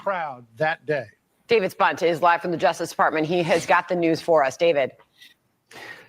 crowd that day. David Spunt is live from the Justice Department. He has got the news for us. David.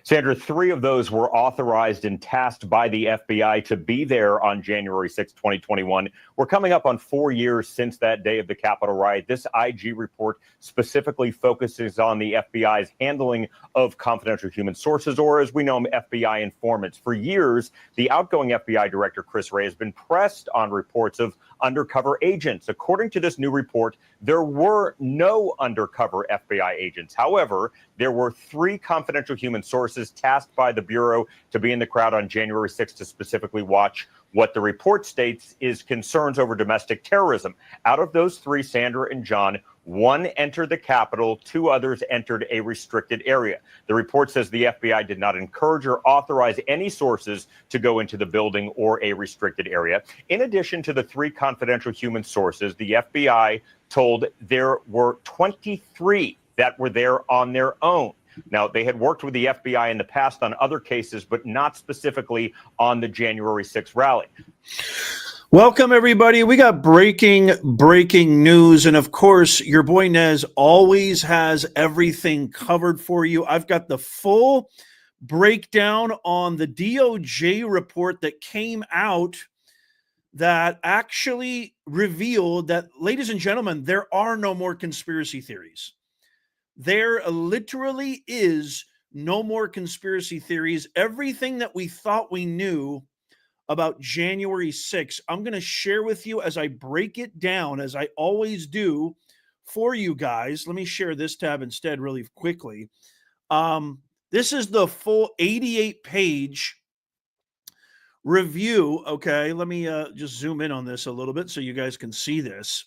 Sandra, 3 of those were authorized and tasked by the FBI to be there on January 6, 2021. We're coming up on 4 years since that day of the Capitol riot. This IG report specifically focuses on the FBI's handling of confidential human sources, or as we know them, FBI informants. For years, the outgoing FBI director, Chris Wray, has been pressed on reports of undercover agents. According to this new report, there were no undercover FBI agents. However, there were 3 confidential human sources tasked by the Bureau to be in the crowd on January 6th to specifically watch what the report states is concerns over domestic terrorism. Out of those 3, Sandra and John, 1 entered the Capitol, 2 others entered a restricted area. The report says the FBI did not encourage or authorize any sources to go into the building or a restricted area. In addition to the 3 confidential human sources, the FBI told there were 23 that were there on their own. Now, they had worked with the FBI in the past on other cases, but not specifically on the January 6th rally. Welcome, everybody. We got breaking news. And of course, your boy Nez always has everything covered for you. I've got the full breakdown on the DOJ report that came out that actually revealed that, ladies and gentlemen, there are no more conspiracy theories. There literally is no more conspiracy theories. Everything that we thought we knew about January 6th, I'm going to share with you as I break it down, as I always do for you guys. Let me share this tab instead really quickly. This is the full 88-page review. Okay, let me just zoom in on this a little bit so you guys can see this.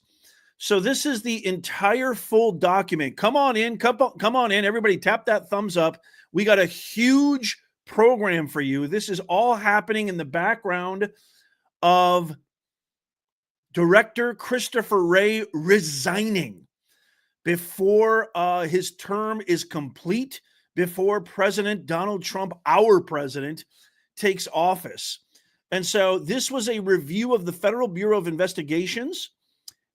So this is the entire full document. Come on in. Come on in. Everybody tap that thumbs up. We got a huge program for you. This is all happening in the background of Director Christopher Wray resigning before his term is complete, before President Donald Trump, our president, takes office. And so this was a review of the Federal Bureau of Investigation's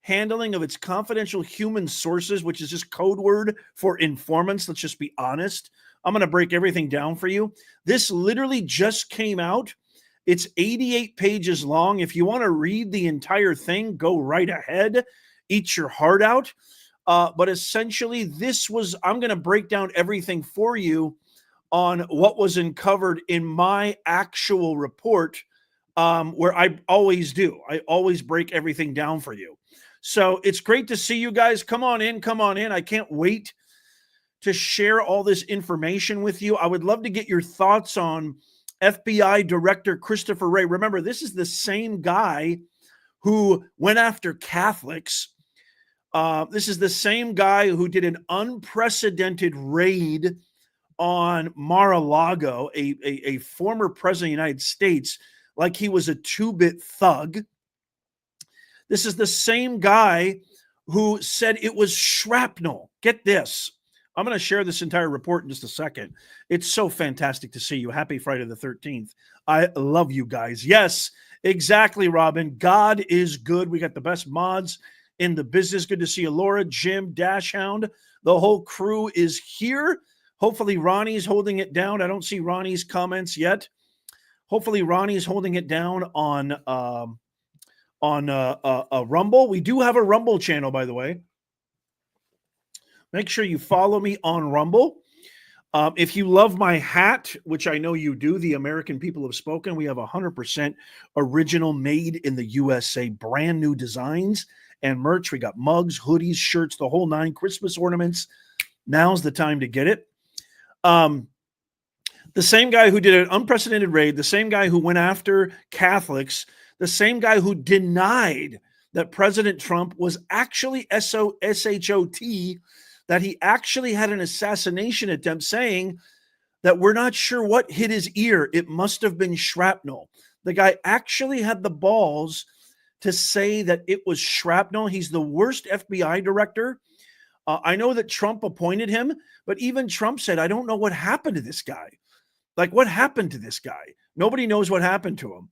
handling of its confidential human sources, which is just code word for informants. Let's just be honest. I'm going to break everything down for you. This literally just came out. It's 88 pages long. If you want to read the entire thing, go right ahead. Eat your heart out. But essentially, I'm going to break down everything for you on what was uncovered in my actual report, where I always do. I always break everything down for you. So it's great to see you guys. Come on in. Come on in. I can't wait to share all this information with you. I would love to get your thoughts on FBI Director Christopher Wray. Remember, this is the same guy who went after Catholics. This is the same guy who did an unprecedented raid on Mar-a-Lago, a former president of the United States, like he was a 2-bit thug. This is the same guy who said it was shrapnel. Get this. I'm going to share this entire report in just a second. It's so fantastic to see you. Happy Friday the 13th. I love you guys. Yes, exactly, Robin. God is good. We got the best mods in the business. Good to see you, Laura, Jim, Dashhound. The whole crew is here. Hopefully Ronnie's holding it down. I don't see Ronnie's comments yet. Hopefully Ronnie's holding it down on Rumble. We do have a Rumble channel, by the way. Make sure you follow me on Rumble. If you love my hat, which I know you do, the American people have spoken. We have 100% original, made in the USA, brand new designs and merch. We got mugs, hoodies, shirts, the whole 9, Christmas ornaments. Now's the time to get it. The same guy who did an unprecedented raid, the same guy who went after Catholics, the same guy who denied that President Trump was actually SHOT, that he actually had an assassination attempt, saying that we're not sure what hit his ear. It must have been shrapnel. The guy actually had the balls to say that it was shrapnel. He's the worst FBI director. I know that Trump appointed him, but even Trump said, I don't know what happened to this guy. Like, what happened to this guy? Nobody knows what happened to him.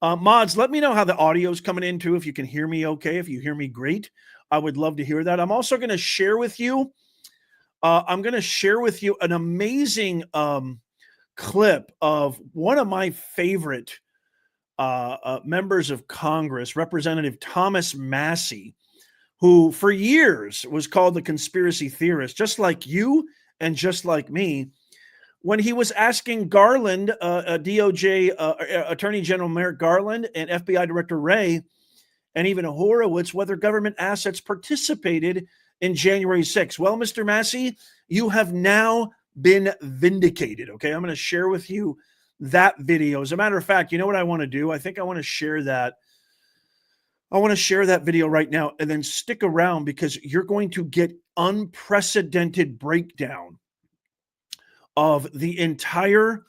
Mods, let me know how the audio is coming in too, if you can hear me okay, if you hear me great. I would love to hear that. I'm also going to share with you. An amazing clip of one of my favorite members of Congress, Representative Thomas Massey, who for years was called the conspiracy theorist, just like you and just like me, when he was asking Garland, DOJ Attorney General Merrick Garland, and FBI Director Wray, and even Horowitz, whether government assets participated in January 6th. Well, Mr. Massey, you have now been vindicated. Okay, I'm going to share with you that video. As a matter of fact, you know what I want to do? I think I want to share that. I want to share that video right now, and then stick around because you're going to get unprecedented breakdown of the entire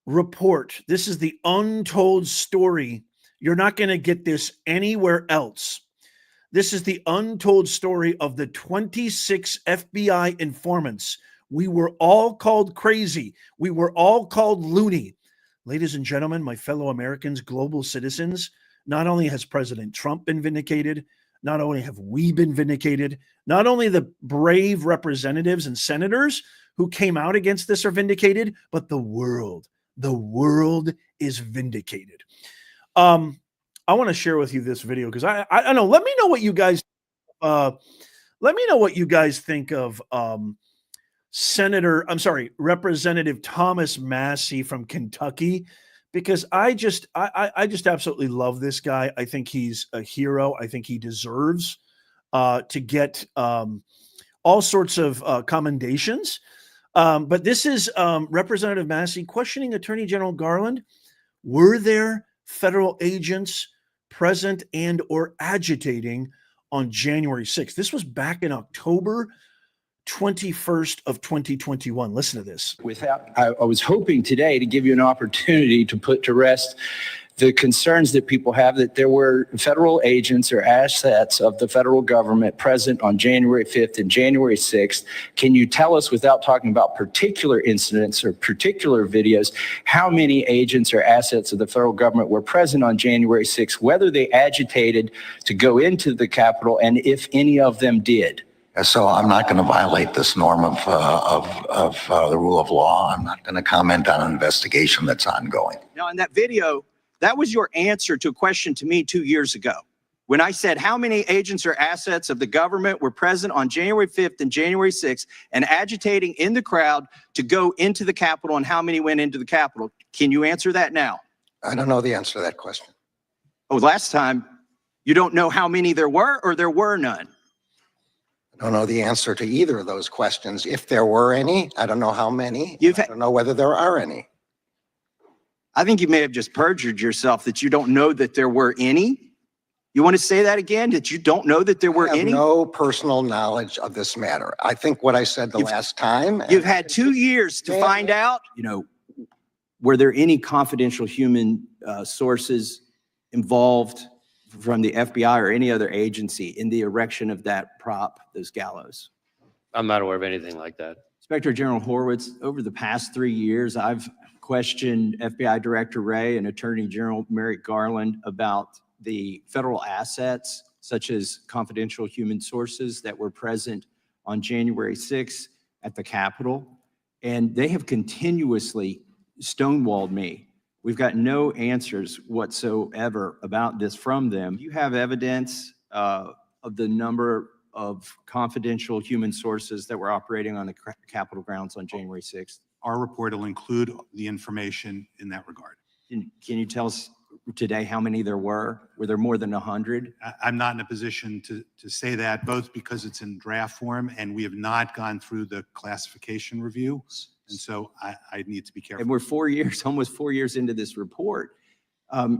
report. This is the untold story. You're not going to get this anywhere else. This is the untold story of the 26 FBI informants. We were all called crazy. We were all called loony. Ladies and gentlemen, my fellow Americans, global citizens, not only has President Trump been vindicated, not only have we been vindicated, not only the brave representatives and senators who came out against this are vindicated, but the world is vindicated. I want to share with you this video because I don't know. Let me know what you guys think of Representative Thomas Massey from Kentucky, because I just absolutely love this guy. I think he's a hero. I think he deserves to get all sorts of commendations. But this is Representative Massey questioning Attorney General Garland. Were there federal agents present and or agitating on January 6th? This was back in October 21st of 2021. Listen to this. I was hoping today to give you an opportunity to put to rest the concerns that people have that there were federal agents or assets of the federal government present on January 5th and January 6th. Can you tell us, without talking about particular incidents or particular videos, how many agents or assets of the federal government were present on January 6th, whether they agitated to go into the Capitol, and if any of them did? So I'm not going to violate this norm of the rule of law. I'm not going to comment on an investigation that's ongoing. Now, in that video, that was your answer to a question to me 2 years ago. When I said how many agents or assets of the government were present on January 5th and January 6th and agitating in the crowd to go into the Capitol, and how many went into the Capitol. Can you answer that now? I don't know the answer to that question. Oh, last time you don't know how many there were, or there were none? I don't know the answer to either of those questions. If there were any, I don't know how many. I don't know whether there are any. I think you may have just perjured yourself that you don't know that there were any. You want to say that again, that you don't know that there were any? I have no personal knowledge of this matter. I think what I said the last time. You've had 2 years to find out. You know, were there any confidential human sources involved from the FBI or any other agency in the erection of that prop, those gallows? I'm not aware of anything like that. Inspector General Horowitz, over the past 3 years, I've questioned FBI Director Wray and Attorney General Merrick Garland about the federal assets, such as confidential human sources that were present on January 6th at the Capitol. And they have continuously stonewalled me. We've got no answers whatsoever about this from them. You have evidence of the number of confidential human sources that were operating on the Capitol grounds on January 6th. Our report will include the information in that regard. Can you tell us today how many there were? Were there more than 100? I'm not in a position to say that, both because it's in draft form and we have not gone through the classification review. And so I need to be careful. And we're 4 years, almost 4 years into this report.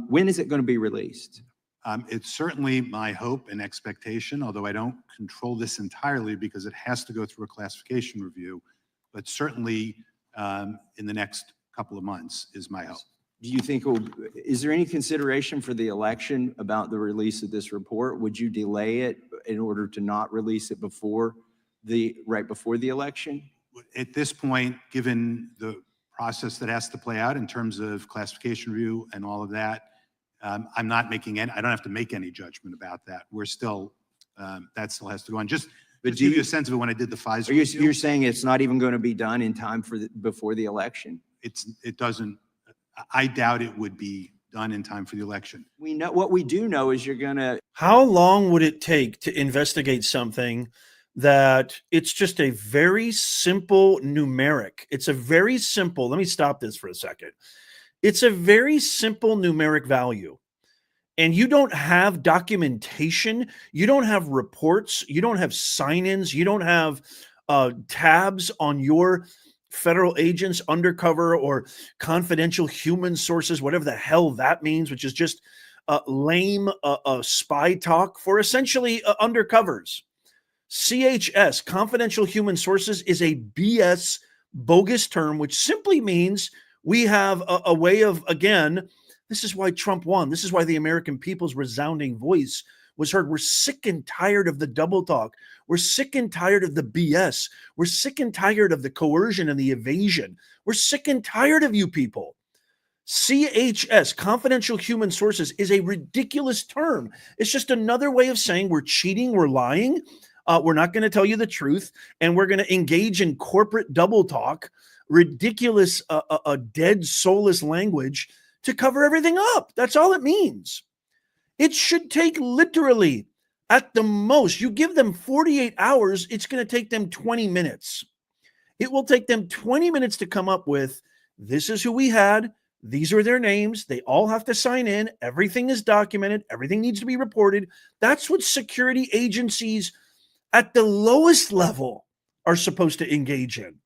When is it going to be released? It's certainly my hope and expectation, although I don't control this entirely because it has to go through a classification review, but certainly in the next couple of months is my hope. Do you think, is there any consideration for the election about the release of this report? Would you delay it in order to not release it right before the election? At this point, given the process that has to play out in terms of classification review and all of that, I'm not making any, I don't have to make any judgment about that. We're still that still has to go on. Just But to do give you you- a sense of it, when I did the FISA You're review, saying it's not even going to be done in time for before the election? it doesn't, I doubt it would be done in time for the election. We know, what we do know is you're going to, How long would it take to investigate something that it's just a very simple numeric? It's a very simple, let me stop this for a second. It's a very simple numeric value. And you don't have documentation, you don't have reports, you don't have sign-ins, you don't have tabs on your federal agents, undercover or confidential human sources, whatever the hell that means, which is just lame spy talk for essentially undercovers. CHS, confidential human sources, is a BS bogus term, which simply means we have a way of, again, this is why Trump won. This is why the American people's resounding voice was heard. We're sick and tired of the double talk. We're sick and tired of the BS. We're sick and tired of the coercion and the evasion. We're sick and tired of you people. CHS, confidential human sources, is a ridiculous term. It's just another way of saying we're cheating, we're lying, we're not going to tell you the truth, and we're going to engage in corporate double talk, ridiculous, dead, soulless language to cover everything up. That's all it means. It should take literally, at the most, you give them 48 hours, it's going to take them 20 minutes. It will take them 20 minutes to come up with, this is who we had, these are their names, they all have to sign in, everything is documented, everything needs to be reported. That's what security agencies at the lowest level are supposed to engage in.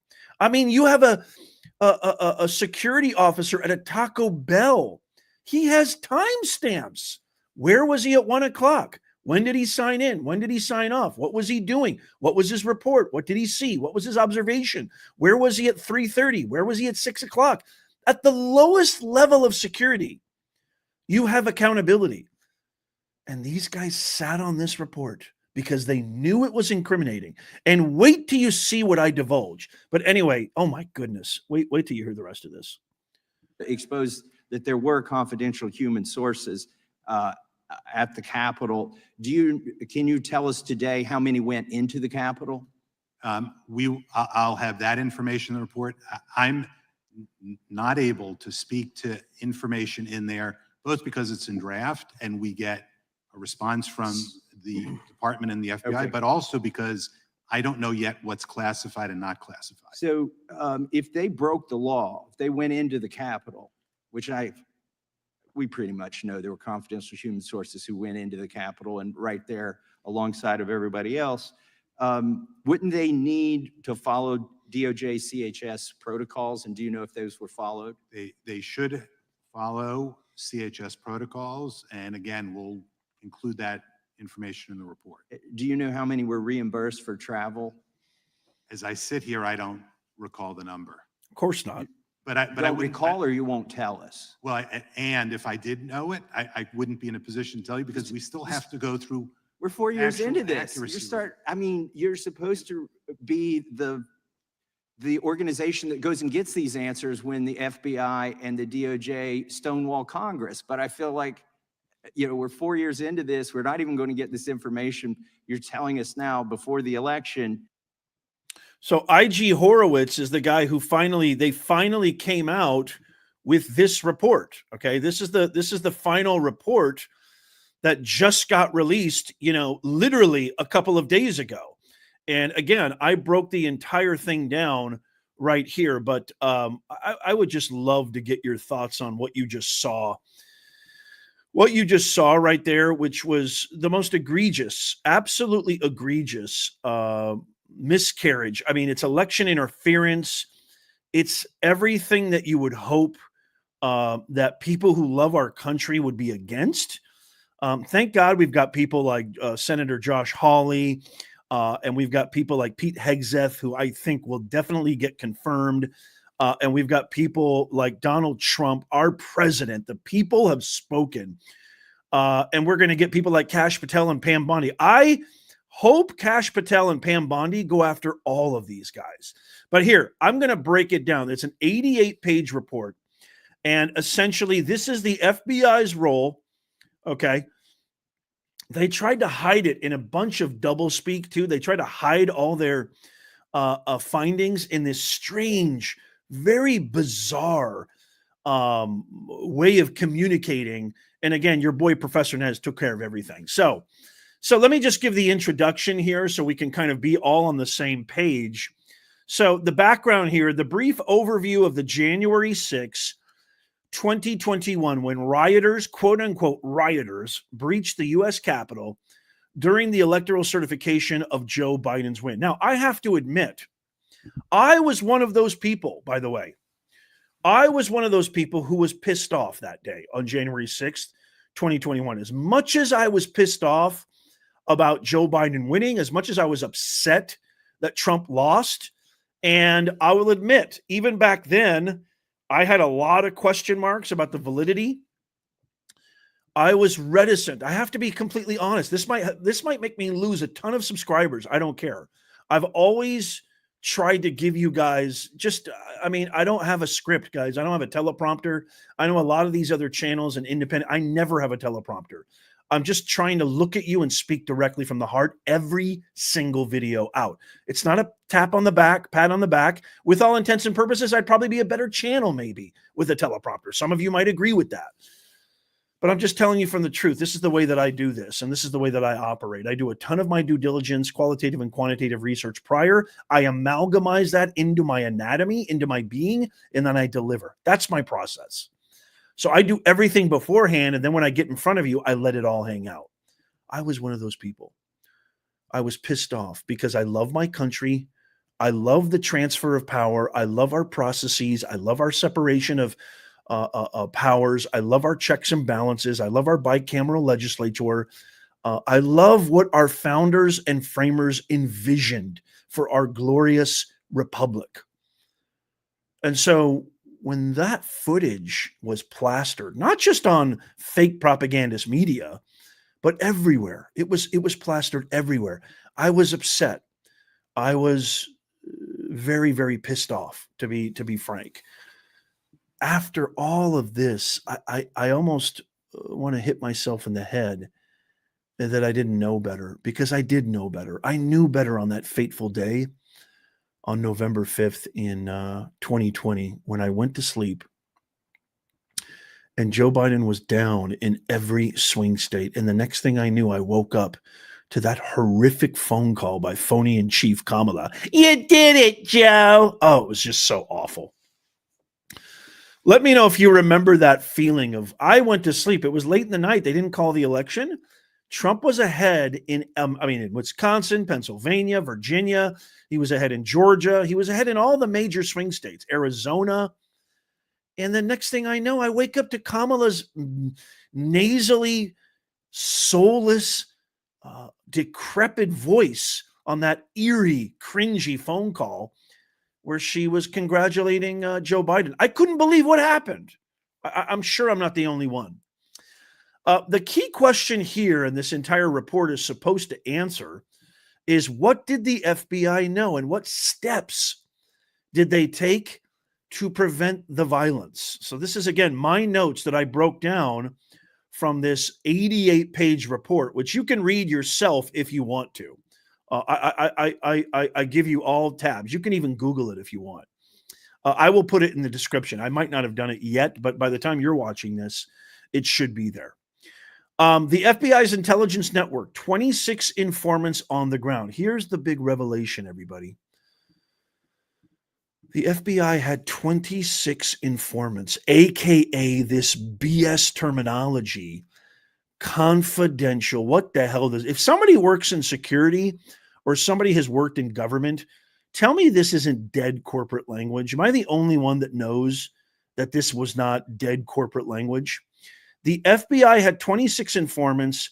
I mean, you have a security officer at a Taco Bell. He has timestamps. Where was he at 1 o'clock? When did he sign in? When did he sign off? What was he doing? What was his report? What did he see? What was his observation? Where was he at 3:30? Where was he at 6 o'clock? At the lowest level of security, you have accountability. And these guys sat on this report because they knew it was incriminating. And wait till you see what I divulge. But anyway, oh my goodness, wait till you hear the rest of this. expose that there were confidential human sources at the Capitol. Can you tell us today how many went into the Capitol? I'll have that information in the report. I'm not able to speak to information in there, both because it's in draft and we get a response from the department and the FBI, Okay. but also because I don't know yet what's classified and not classified. So if they broke the law, if they went into the Capitol, which we pretty much know there were confidential human sources who went into the Capitol and right there alongside of everybody else, wouldn't they need to follow DOJ CHS protocols? And do you know if those were followed? They should follow CHS protocols. And again, we'll include that information in the report. Do you know how many were reimbursed for travel? As I sit here, I don't recall the number. Of course not. But I Don't wouldn't recall, or you won't tell us? Well, and if I did know it, I wouldn't be in a position to tell you because we still have to go through. We're 4 years Actual into this. accuracy. You're supposed to be the organization that goes and gets these answers when the FBI and the DOJ stonewall Congress. But I feel like, we're 4 years into this. We're not even going to get this information you're telling us now before the election. So IG Horowitz is the guy who they finally came out with this report. Okay. This is the final report that just got released, literally a couple of days ago. And again, I broke the entire thing down right here, but I would just love to get your thoughts on what you just saw. What you just saw right there, which was the most egregious, absolutely egregious miscarriage. I mean, it's election interference. It's everything that you would hope that people who love our country would be against. Thank God we've got people like Senator Josh Hawley, and we've got people like Pete Hegseth, who I think will definitely get confirmed. And we've got people like Donald Trump, our president. The people have spoken. And we're going to get people like Kash Patel and Pam Bondi. I hope Kash Patel and Pam Bondi go after all of these guys. But here, I'm going to break it down. It's an 88-page report. And essentially, this is the FBI's role, okay, They tried to hide it in a bunch of doublespeak too. They tried to hide all their findings in this strange, very bizarre way of communicating. And again, your boy Professor Nez took care of everything. So let me just give the introduction here so we can kind of be all on the same page. So the background here, the brief overview of the January 6, 2021, when rioters, quote unquote rioters, breached the U.S. Capitol during the electoral certification of Joe Biden's win. Now, I have to admit, I was one of those people, by the way. I was one of those people who was pissed off that day on January 6th, 2021. As much as I was pissed off about Joe Biden winning, as much as I was upset that Trump lost, and I will admit, even back then, I had a lot of question marks about the validity. I was reticent. I have to be completely honest. This might make me lose a ton of subscribers. I don't care. I've always tried to give you guys I don't have a script, guys. I don't have a teleprompter. I know a lot of these other channels and independent, I never have a teleprompter. I'm just trying to look at you and speak directly from the heart every single video out. It's not a pat on the back. With all intents and purposes, I'd probably be a better channel maybe with a teleprompter. Some of you might agree with that. But I'm just telling you from the truth. This is the way that I do this, and this is the way that I operate. I do a ton of my due diligence, qualitative and quantitative research prior. I amalgamize that into my anatomy, into my being, and then I deliver. That's my process. So I do everything beforehand, and then when I get in front of you, I let it all hang out. I was one of those people. I was pissed off because I love my country. I love the transfer of power. I love our processes. I love our separation of powers. I love our checks and balances. I love our bicameral legislature. I love what our founders and framers envisioned for our glorious republic. And so when that footage was plastered, not just on fake propagandist media, but everywhere, it was plastered everywhere. I was upset. I was very, very pissed off, to be frank. After all of this, I almost want to hit myself in the head that I didn't know better, because I did know better. I knew better on that fateful day on November 5th in 2020 when I went to sleep and Joe Biden was down in every swing state. And the next thing I knew, I woke up to that horrific phone call by phony in chief Kamala. You did it, Joe. Oh, it was just so awful. Let me know if you remember that feeling of, I went to sleep. It was late in the night. They didn't call the election. Trump was ahead in Wisconsin, Pennsylvania, Virginia. He was ahead in Georgia. He was ahead in all the major swing states, Arizona. And the next thing I know, I wake up to Kamala's nasally, soulless, decrepit voice on that eerie, cringy phone call where she was congratulating Joe Biden. I couldn't believe what happened. I'm sure I'm not the only one. The key question here, and this entire report is supposed to answer, is what did the FBI know and what steps did they take to prevent the violence? So this is, again, my notes that I broke down from this 88-page report, which you can read yourself if you want to. I give you all tabs. You can even Google it if you want. I will put it in the description. I might not have done it yet, but by the time you're watching this, it should be there. The FBI's intelligence network, 26 informants on the ground. Here's the big revelation, everybody. The FBI had 26 informants, AKA this BS terminology, confidential. What the hell does, if somebody works in security or somebody has worked in government, tell me this isn't dead corporate language. Am I the only one that knows that this was not dead corporate language? The FBI had 26 informants,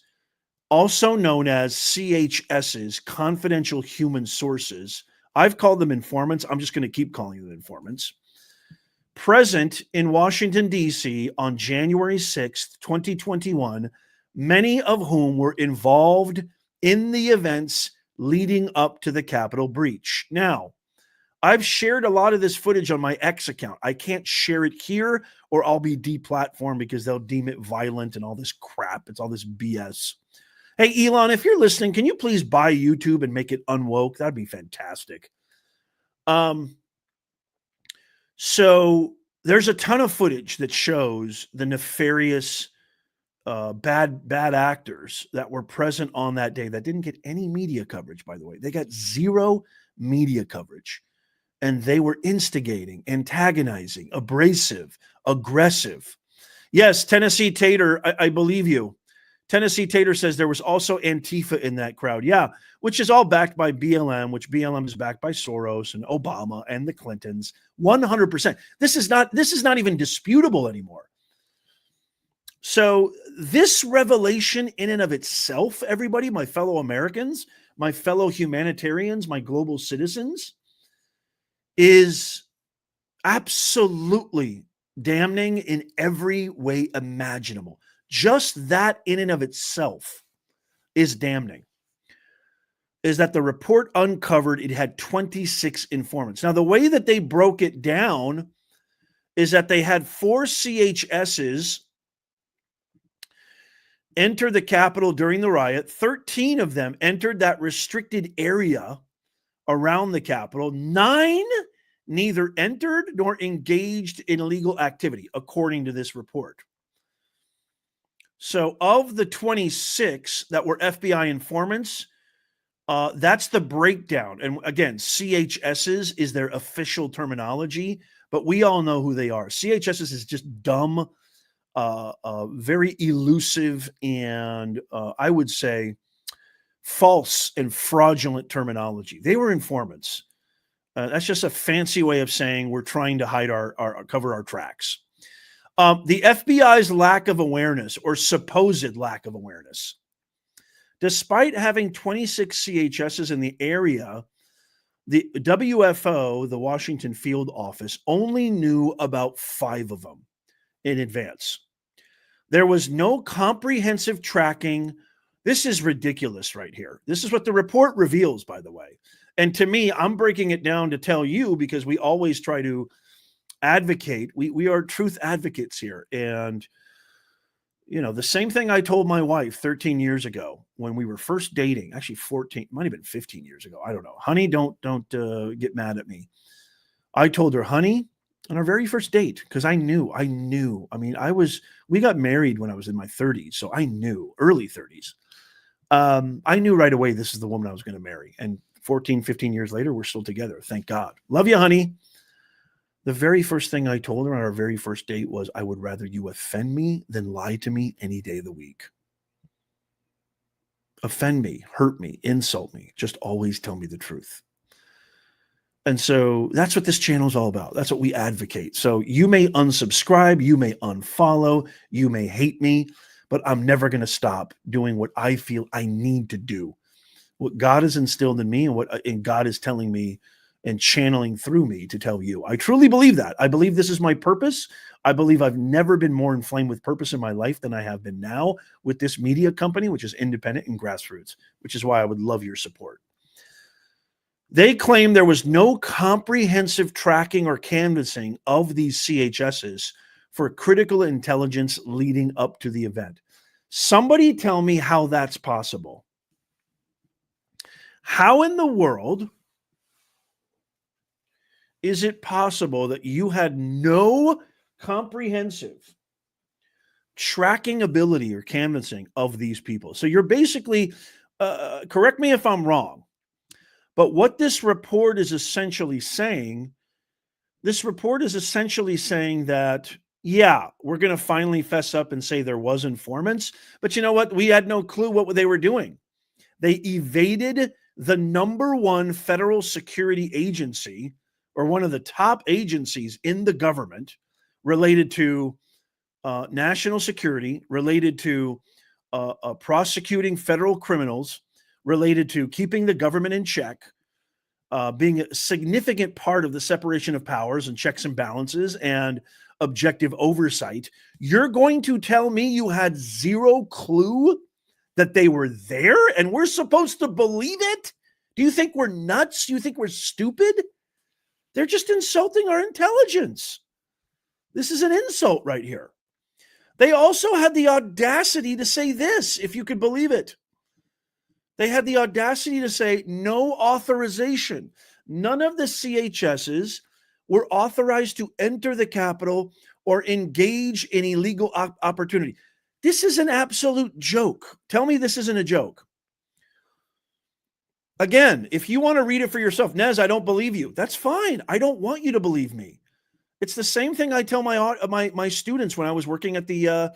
also known as CHSs, confidential human sources. I've called them informants. I'm just going to keep calling them informants. Present in Washington, D.C. on January 6th, 2021, many of whom were involved in the events leading up to the Capitol breach. Now, I've shared a lot of this footage on my X account. I can't share it here or I'll be deplatformed because they'll deem it violent and all this crap. It's all this BS. Hey, Elon, if you're listening, can you please buy YouTube and make it unwoke? That'd be fantastic. So there's a ton of footage that shows the nefarious, bad actors that were present on that day that didn't get any media coverage, by the way. They got zero media coverage, and they were instigating, antagonizing, abrasive, aggressive. Yes, Tennessee Tater, I believe you. Tennessee Tater says there was also Antifa in that crowd. Yeah, which is all backed by BLM, which BLM is backed by Soros and Obama and the Clintons. 100%. This is not even disputable anymore. So this revelation in and of itself, everybody, my fellow Americans, my fellow humanitarians, my global citizens, is absolutely damning in every way imaginable. Just that in and of itself is damning. Is that the report uncovered, it had 26 informants. Now, the way that they broke it down is that they had 4 CHSs enter the Capitol during the riot. 13 of them entered that restricted area around the Capitol. 9 neither entered nor engaged in illegal activity, according to this report. So of the 26 that were FBI informants, that's the breakdown. And again, CHSs is their official terminology, but we all know who they are. CHSs is just dumb, very elusive, and I would say false and fraudulent terminology. They were informants. That's just a fancy way of saying we're trying to hide our cover our tracks. The FBI's lack of awareness, or supposed lack of awareness. Despite having 26 CHSs in the area, the WFO, the Washington Field Office, only knew about 5 of them in advance. There was no comprehensive tracking. This is ridiculous right here. This is what the report reveals, by the way. And to me, I'm breaking it down to tell you, because we always try to advocate. We are truth advocates here. And, you know, the same thing I told my wife 13 years ago when we were first dating, actually 14, might have been 15 years ago. I don't know. Honey, don't get mad at me. I told her, honey, on our very first date, because I knew. I mean, we got married when I was in my 30s. So I knew, early 30s. I knew right away this is the woman I was going to marry. And 14, 15 years later, we're still together. Thank God. Love you, honey. The very first thing I told her on our very first date was, I would rather you offend me than lie to me any day of the week. Offend me, hurt me, insult me. Just always tell me the truth. And so that's what this channel is all about. That's what we advocate. So you may unsubscribe, you may unfollow, you may hate me, but I'm never going to stop doing what I feel I need to do. What God has instilled in me and God is telling me and channeling through me to tell you. I truly believe that. I believe this is my purpose. I believe I've never been more inflamed with purpose in my life than I have been now with this media company, which is independent and grassroots, which is why I would love your support. They claim there was no comprehensive tracking or canvassing of these CHSs for critical intelligence leading up to the event. Somebody tell me how that's possible. How in the world is it possible that you had no comprehensive tracking ability or canvassing of these people? So you're basically, correct me if I'm wrong, but what this report is essentially saying, that, yeah, we're going to finally fess up and say there was informants, but you know what? We had no clue what they were doing. They evaded the #1 federal security agency, or one of the top agencies in the government, related to national security, related to prosecuting federal criminals, related to keeping the government in check, being a significant part of the separation of powers and checks and balances and objective oversight. You're going to tell me you had zero clue that they were there and we're supposed to believe it? Do you think we're nuts? Do you think we're stupid? They're just insulting our intelligence. This is an insult right here. They also had the audacity to say this, if you could believe it. They had the audacity to say no authorization. None of the CHSs were authorized to enter the Capitol or engage in illegal opportunity. This is an absolute joke. Tell me this isn't a joke. Again, if you want to read it for yourself, Nez, I don't believe you. That's fine. I don't want you to believe me. It's the same thing I tell my students when I was working at the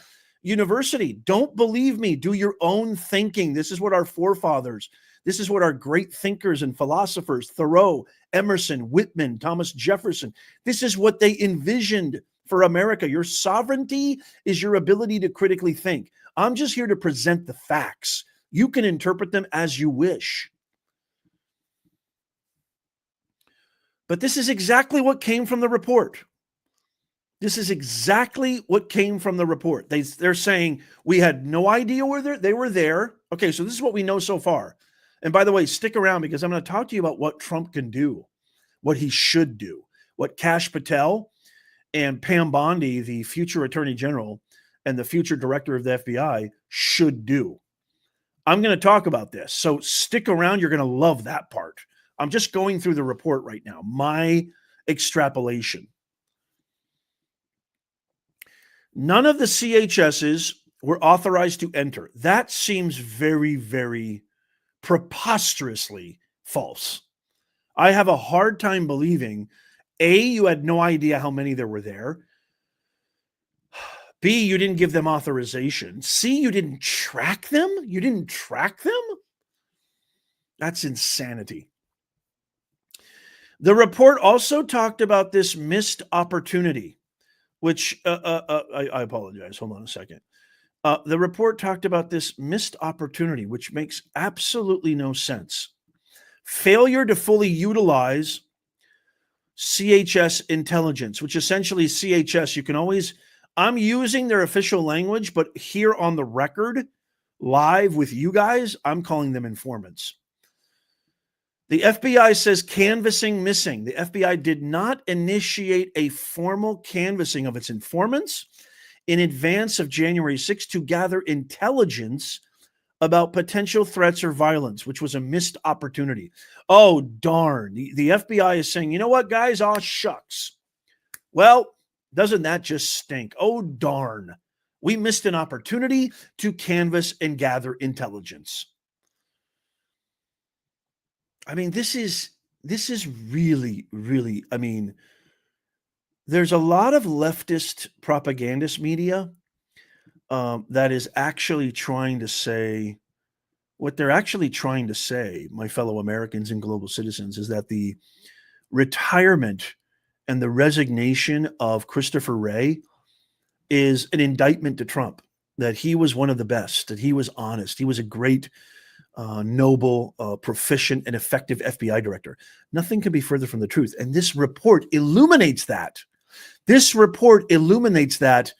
university. Don't believe me. Do your own thinking. This is what our forefathers, this is what our great thinkers and philosophers, Thoreau, Emerson, Whitman, Thomas Jefferson, this is what they envisioned for America. Your sovereignty is your ability to critically think. I'm just here to present the facts. You can interpret them as you wish. But this is exactly what came from the report. This is exactly what came from the report. They're saying we had no idea where they were there. Okay, so this is what we know so far. And by the way, stick around because I'm going to talk to you about what Trump can do, what he should do, what Kash Patel and Pam Bondi, the future attorney general and the future director of the FBI, should do. I'm going to talk about this. So stick around. You're going to love that part. I'm just going through the report right now, my extrapolation. None of the CHSs were authorized to enter. That seems very, very preposterously false. I have a hard time believing, A, you had no idea how many there were there. B, you didn't give them authorization. C, you didn't track them. You didn't track them? That's insanity. The report also talked about this missed opportunity, which I apologize. Hold on a second. The report talked about this missed opportunity, which makes absolutely no sense. Failure to fully utilize CHS intelligence, which essentially CHS, you can always, I'm using their official language, but here on the record, live with you guys, I'm calling them informants. The FBI says canvassing missing. The FBI did not initiate a formal canvassing of its informants in advance of January 6th to gather intelligence about potential threats or violence, which was a missed opportunity. Oh, darn. The FBI is saying, you know what, guys? Aw, shucks. Well, doesn't that just stink? Oh, darn. We missed an opportunity to canvass and gather intelligence. I mean, this is really, really, I mean, there's a lot of leftist propagandist media that is actually trying to say, what they're actually trying to say, my fellow Americans and global citizens, is that the retirement and the resignation of Christopher Wray is an indictment to Trump, that he was one of the best, that he was honest, he was a great noble, proficient, and effective FBI director. Nothing can be further from the truth. And this report illuminates that. This report illuminates that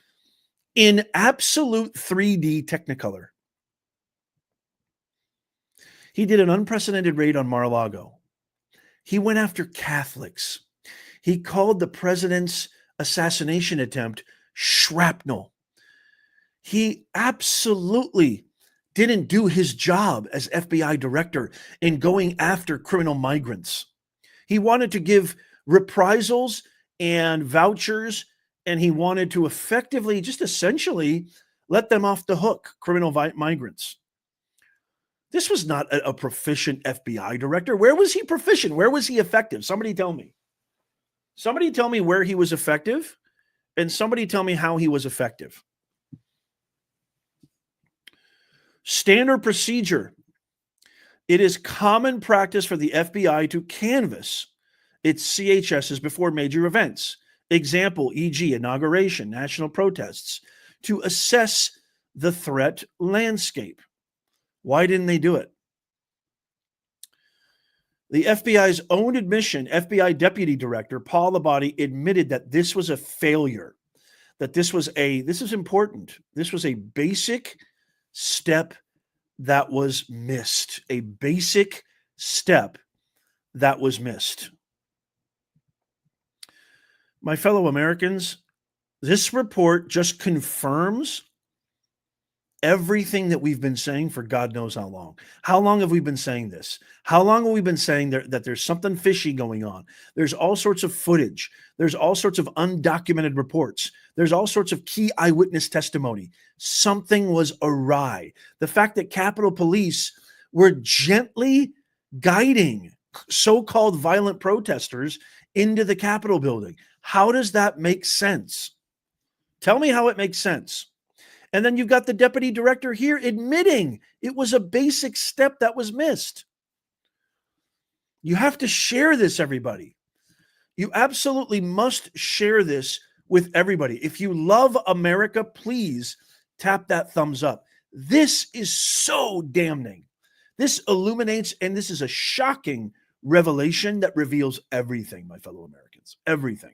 in absolute 3D Technicolor. He did an unprecedented raid on Mar-a-Lago. He went after Catholics. He called the president's assassination attempt shrapnel. He absolutely didn't do his job as FBI director in going after criminal migrants. He wanted to give reprisals and vouchers, and he wanted to effectively, just essentially, let them off the hook, criminal migrants. This was not a proficient FBI director. Where was he proficient? Where was he effective? Somebody tell me. Somebody tell me where he was effective, and somebody tell me how he was effective. Standard procedure. It is common practice for the FBI to canvass its CHSs before major events. Example, e.g., inauguration, national protests, to assess the threat landscape. Why didn't they do it? The FBI's own admission, FBI Deputy Director Paul Labate admitted that this was a failure, that this is important. This was a basic step that was missed, a basic step that was missed. My fellow Americans, this report just confirms everything that we've been saying for God knows how long. How long have we been saying this? How long have we been saying that there's something fishy going on? There's all sorts of footage. There's all sorts of undocumented reports. There's all sorts of key eyewitness testimony. Something was awry. The fact that Capitol Police were gently guiding so-called violent protesters into the Capitol building. How does that make sense? Tell me how it makes sense. And then you've got the deputy director here admitting it was a basic step that was missed. You have to share this, everybody. You absolutely must share this with everybody. If you love America, please tap that thumbs up. This is so damning. This illuminates, and this is a shocking revelation that reveals everything, my fellow Americans. Everything.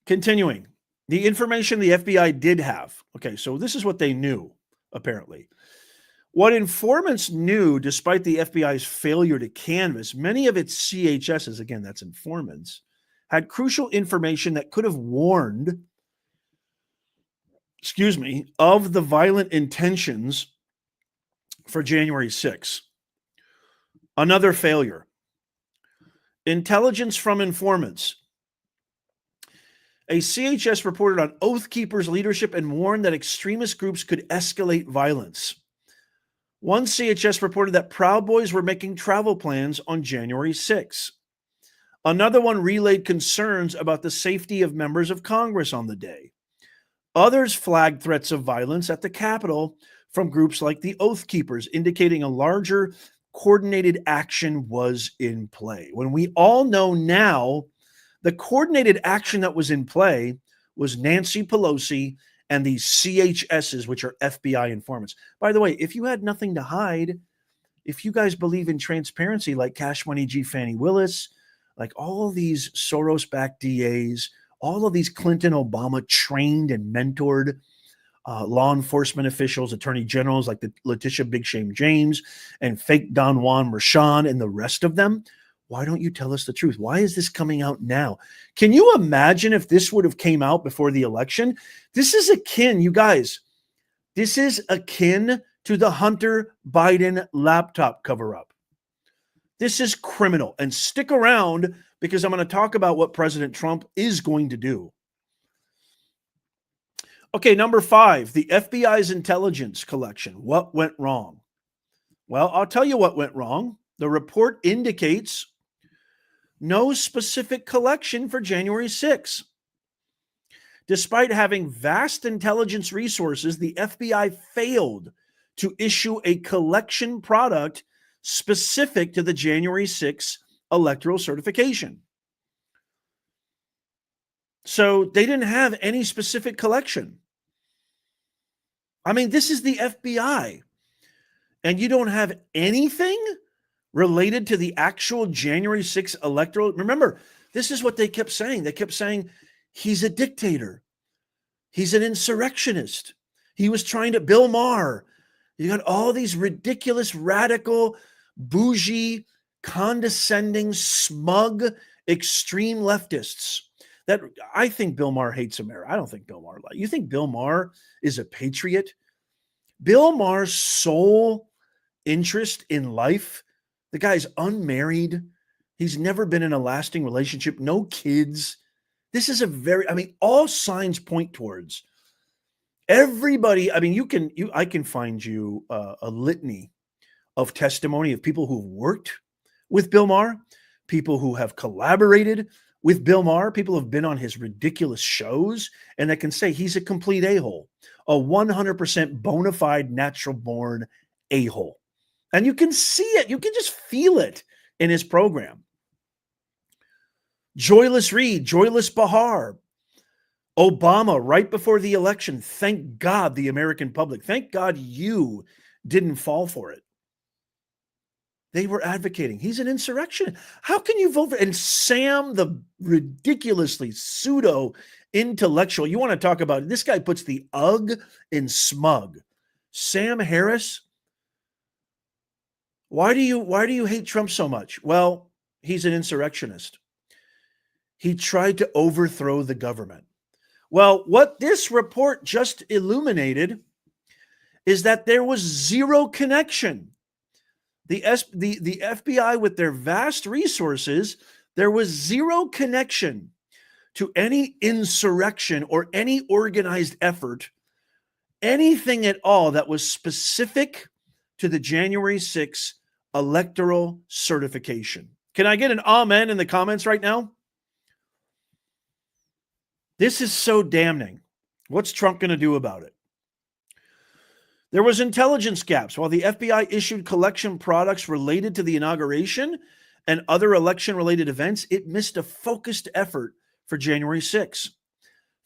Continuing. The information the FBI did have. Okay, so this is what they knew, apparently. What informants knew, despite the FBI's failure to canvass, many of its CHSs, again, that's informants, had crucial information that could have warned, of the violent intentions for January 6th. Another failure. Intelligence from informants. A CHS reported on Oath Keepers' leadership and warned that extremist groups could escalate violence. One CHS reported that Proud Boys were making travel plans on January 6. Another one relayed concerns about the safety of members of Congress on the day. Others flagged threats of violence at the Capitol from groups like the Oath Keepers, indicating a larger coordinated action was in play. When we all know now, the coordinated action that was in play was Nancy Pelosi and these CHSs, which are FBI informants. By the way, if you had nothing to hide, if you guys believe in transparency like Cash Money G. Fannie Willis, like all of these Soros-backed DAs, all of these Clinton, Obama trained and mentored law enforcement officials, attorney generals like the Letitia Big Shame James and fake Don Juan Merchan and the rest of them, why don't you tell us the truth? Why is this coming out now? Can you imagine if this would have came out before the election? This is akin, you guys, this is akin to the Hunter Biden laptop cover-up. This is criminal. And stick around because I'm going to talk about what President Trump is going to do. Okay, number 5, the FBI's intelligence collection. What went wrong? Well, I'll tell you what went wrong. The report indicates no specific collection for January 6. Despite having vast intelligence resources, the FBI failed to issue a collection product specific to the January 6 electoral certification. So they didn't have any specific collection. I mean, this is the FBI, and you don't have anything related to the actual January 6 electoral. Remember, this is what they kept saying. They kept saying he's a dictator. He's an insurrectionist. He was trying to, Bill Maher. You got all these ridiculous, radical, bougie, condescending, smug, extreme leftists that I think Bill Maher hates America. I don't think Bill Maher, you think Bill Maher is a patriot? Bill Maher's sole interest in life, the guy's unmarried. He's never been in a lasting relationship, no kids. This is all signs point towards everybody. I mean, I can find you a litany of testimony of people who've worked with Bill Maher, people who have collaborated with Bill Maher, people who have been on his ridiculous shows, and that can say he's a complete a-hole, a 100% bona fide, natural-born a-hole. And you can see it. You can just feel it in his program. Joyless Reed, Joyless Bahar, Obama right before the election. Thank God the American public, thank God you didn't fall for it. They were advocating. He's an insurrectionist. How can you vote for? And Sam, the ridiculously pseudo-intellectual, you want to talk about, this guy puts the UGG in smug. Sam Harris, why do you hate Trump so much? Well, he's an insurrectionist. He tried to overthrow the government. Well, what this report just illuminated is that there was zero connection. The FBI, with their vast resources, there was zero connection to any insurrection or any organized effort, anything at all that was specific to the January 6th electoral certification. Can I get an amen in the comments right now? This is so damning. What's Trump going to do about it? There was intelligence gaps. While the FBI issued collection products related to the inauguration and other election-related events, it missed a focused effort for January 6th.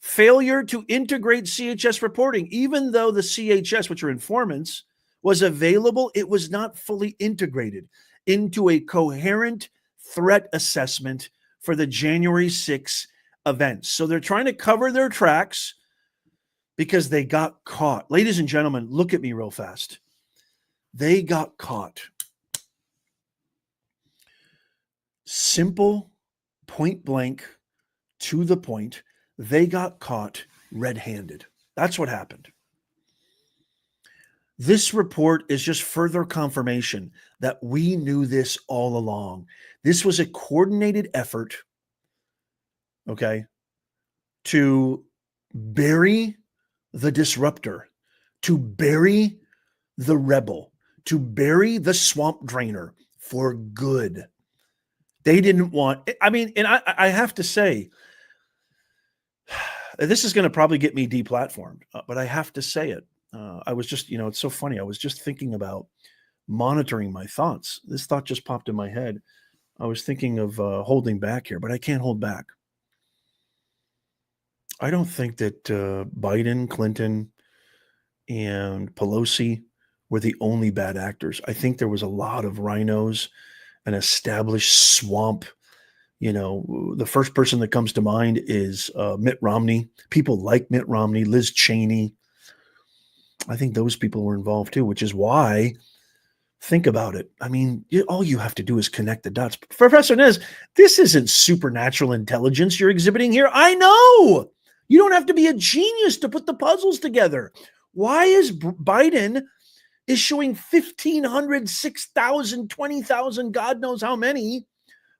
Failure to integrate CHS reporting. Even though the CHS, which are informants, was available, it was not fully integrated into a coherent threat assessment for the January 6th events. So they're trying to cover their tracks because they got caught. Ladies and gentlemen, look at me real fast. They got caught. Simple, point blank, to the point. They got caught red-handed. That's what happened. This report is just further confirmation that we knew this all along. This was a coordinated effort, okay, to bury the disruptor, to bury the rebel, to bury the swamp drainer for good. They didn't want, I mean, and I have to say, this is going to probably get me deplatformed, but I have to say it. I was just, it's so funny. I was just thinking about monitoring my thoughts. This thought just popped in my head. I was thinking of holding back here, but I can't hold back. I don't think that Biden, Clinton, and Pelosi were the only bad actors. I think there was a lot of rhinos, an established swamp. The first person that comes to mind is Mitt Romney. People like Mitt Romney, Liz Cheney. I think those people were involved too, which is why, think about it. I mean, all you have to do is connect the dots. Professor Nez, this isn't supernatural intelligence you're exhibiting here. I know. You don't have to be a genius to put the puzzles together. Why is Biden issuing 1,500, 6,000, 20,000, God knows how many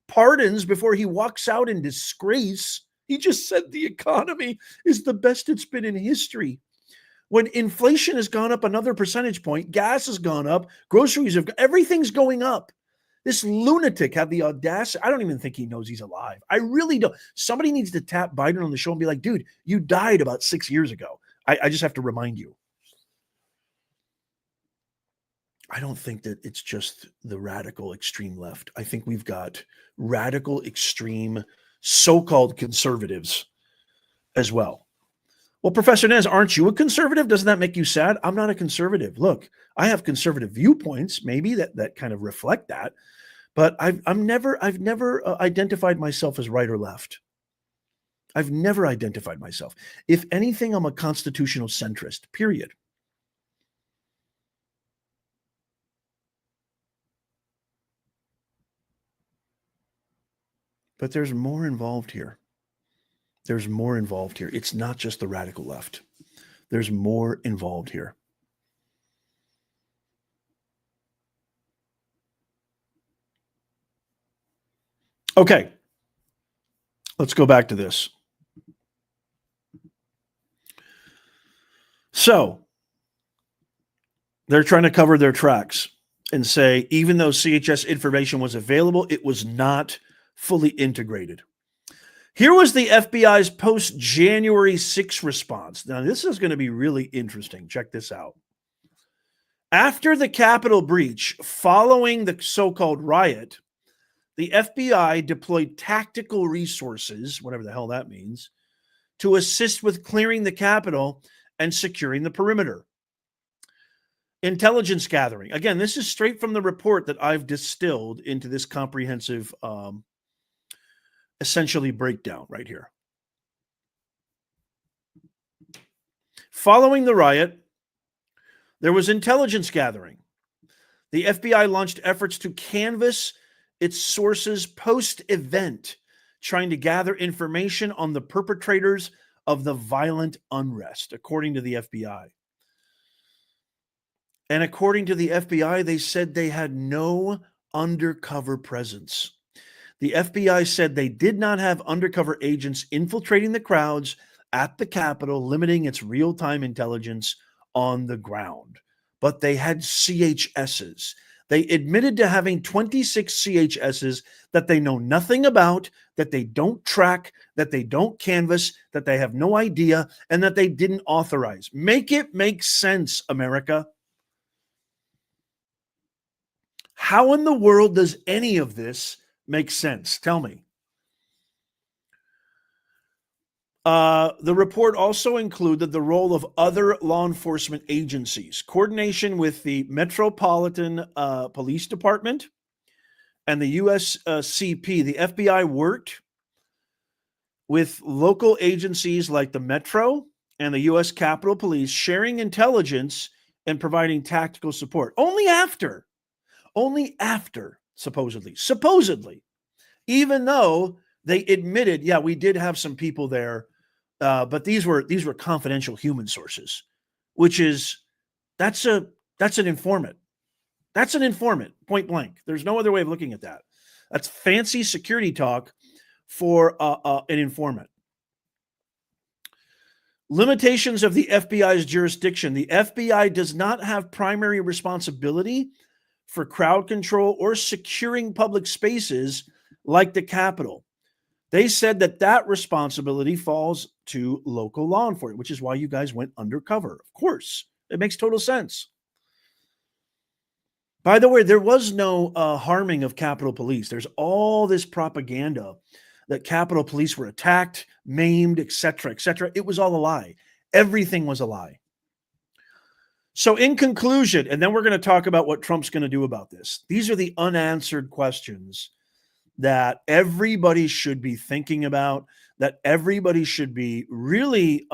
pardons before he walks out in disgrace? He just said the economy is the best it's been in history. When inflation has gone up another percentage point, gas has gone up, groceries everything's going up. This lunatic had the audacity. I don't even think he knows he's alive. I really don't. Somebody needs to tap Biden on the shoulder and be like, dude, you died about 6 years ago. I just have to remind you. I don't think that it's just the radical extreme left. I think we've got radical extreme so-called conservatives as well. Well, Professor Nez, aren't you a conservative? Doesn't that make you sad? I'm not a conservative. Look, I have conservative viewpoints, maybe that kind of reflect that, but I've never identified myself as right or left. I've never identified myself. If anything, I'm a constitutional centrist, period. But there's more involved here. There's more involved here. It's not just the radical left. There's more involved here. Okay. Let's go back to this. So they're trying to cover their tracks and say, even though CHS information was available, it was not fully integrated. Here was the FBI's post-January 6th response. Now, this is going to be really interesting. Check this out. After the Capitol breach, following the so-called riot, the FBI deployed tactical resources, whatever the hell that means, to assist with clearing the Capitol and securing the perimeter. Intelligence gathering. Again, this is straight from the report that I've distilled into this comprehensive essentially breakdown right here. Following the riot, there was intelligence gathering. The FBI launched efforts to canvass its sources post-event, trying to gather information on the perpetrators of the violent unrest, according to the FBI. And according to the FBI, they said they had no undercover presence. The FBI said they did not have undercover agents infiltrating the crowds at the Capitol, limiting its real-time intelligence on the ground. But they had CHSs. They admitted to having 26 CHSs that they know nothing about, that they don't track, that they don't canvass, that they have no idea, and that they didn't authorize. Make it make sense, America. How in the world does any of this make sense? Tell me. The report also included the role of other law enforcement agencies, coordination with the Metropolitan Police Department and the USCP. The FBI worked with local agencies like the Metro and the U.S. Capitol Police, sharing intelligence and providing tactical support. Only after, supposedly, even though they admitted, yeah, we did have some people there, but these were confidential human sources, which is that's an informant. That's an informant, point blank. There's no other way of looking at that. That's fancy security talk for an informant. Limitations of the FBI's jurisdiction. The FBI does not have primary responsibility for crowd control or securing public spaces like the Capitol. They said that responsibility falls to local law enforcement, which is why you guys went undercover. Of course, it makes total sense. By the way, there was no harming of Capitol Police. There's all this propaganda that Capitol Police were attacked, maimed, etc., etc. It was all a lie. Everything was a lie. So in conclusion, and then we're going to talk about what Trump's going to do about this. These are the unanswered questions that everybody should be thinking about, that everybody should be really,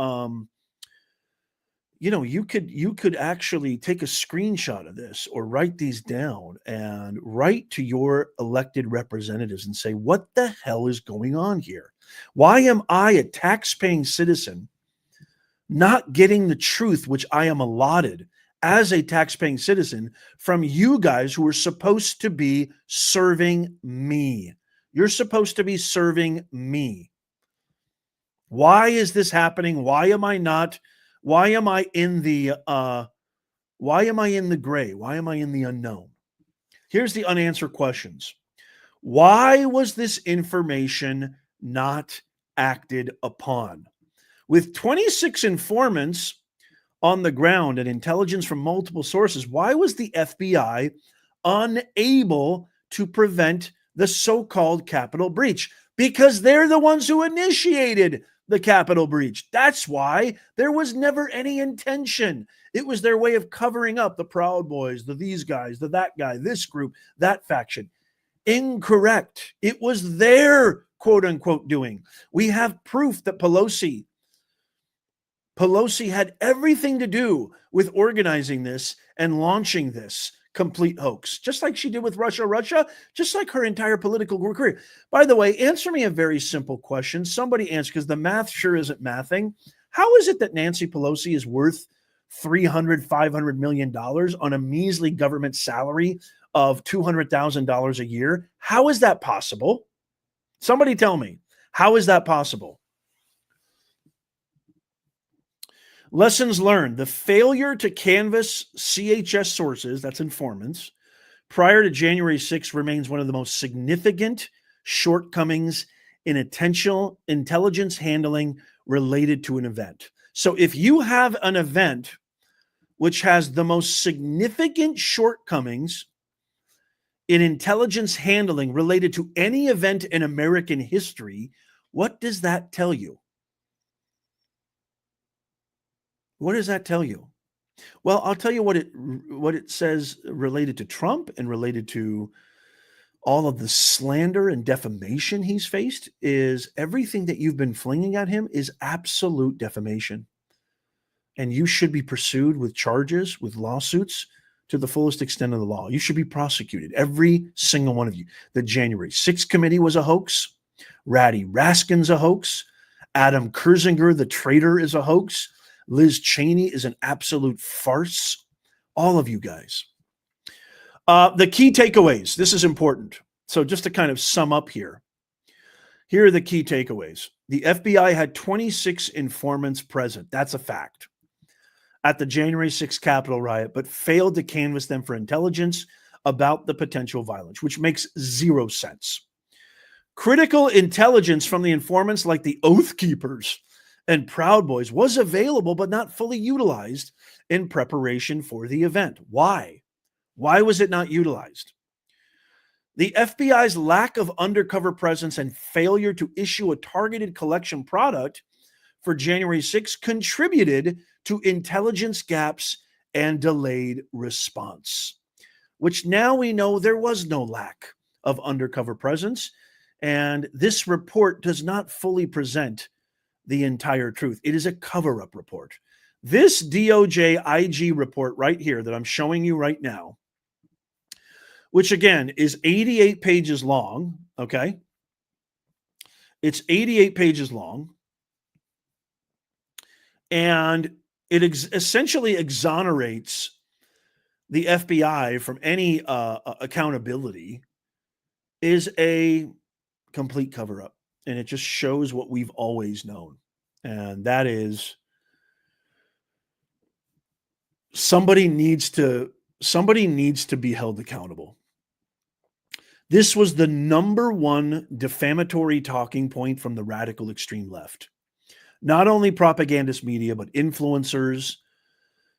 you could actually take a screenshot of this or write these down and write to your elected representatives and say, what the hell is going on here? Why am I, a tax-paying citizen, not getting the truth which I am allotted as a tax-paying citizen from you guys who are supposed to be serving me? You're supposed to be serving me. Why is this happening? Why am I in the gray? Why am I in the unknown? Here's the unanswered questions. Why was this information not acted upon? With 26 informants on the ground and intelligence from multiple sources, why was the FBI unable to prevent the so-called Capitol breach? Because they're the ones who initiated the Capitol breach. That's why. There was never any intention. It was their way of covering up the Proud Boys, these guys, that guy, this group, that faction. Incorrect. It was their quote unquote doing. We have proof that Pelosi had everything to do with organizing this and launching this complete hoax, just like she did with Russia, just like her entire political career. By the way, answer me a very simple question. Somebody answer, because the math sure isn't mathing. How is it that Nancy Pelosi is worth $500 million on a measly government salary of $200,000 a year? How is that possible? Somebody tell me, how is that possible? Lessons learned. The failure to canvass CHS sources, that's informants, prior to January 6th remains one of the most significant shortcomings in intelligence handling related to an event. So if you have an event which has the most significant shortcomings in intelligence handling related to any event in American history, what does that tell you? What does that tell you? Well, I'll tell you what it says related to Trump and related to all of the slander and defamation he's faced is everything that you've been flinging at him is absolute defamation. And you should be pursued with charges, with lawsuits to the fullest extent of the law. You should be prosecuted, every single one of you. The January 6th committee was a hoax. Ratty Raskin's a hoax. Adam Kersinger, the traitor, is a hoax. Liz Cheney is an absolute farce. All of you guys. The key takeaways. This is important. So just to kind of sum up here. Here are the key takeaways. The FBI had 26 informants present. That's a fact. At the January 6th Capitol riot, but failed to canvass them for intelligence about the potential violence, which makes zero sense. Critical intelligence from the informants like the Oath Keepers and Proud Boys was available, but not fully utilized in preparation for the event. Why? Why was it not utilized? The FBI's lack of undercover presence and failure to issue a targeted collection product for January 6th contributed to intelligence gaps and delayed response, which now we know there was no lack of undercover presence. And this report does not fully present the entire truth. It is a cover-up report. This DOJ IG report right here that I'm showing you right now, which again is 88 pages long, okay? It's 88 pages long. And it essentially exonerates the FBI from any accountability, is a complete cover-up. And it just shows what we've always known. And that is somebody needs to be held accountable. This was the number one defamatory talking point from the radical extreme left. Not only propagandist media, but influencers,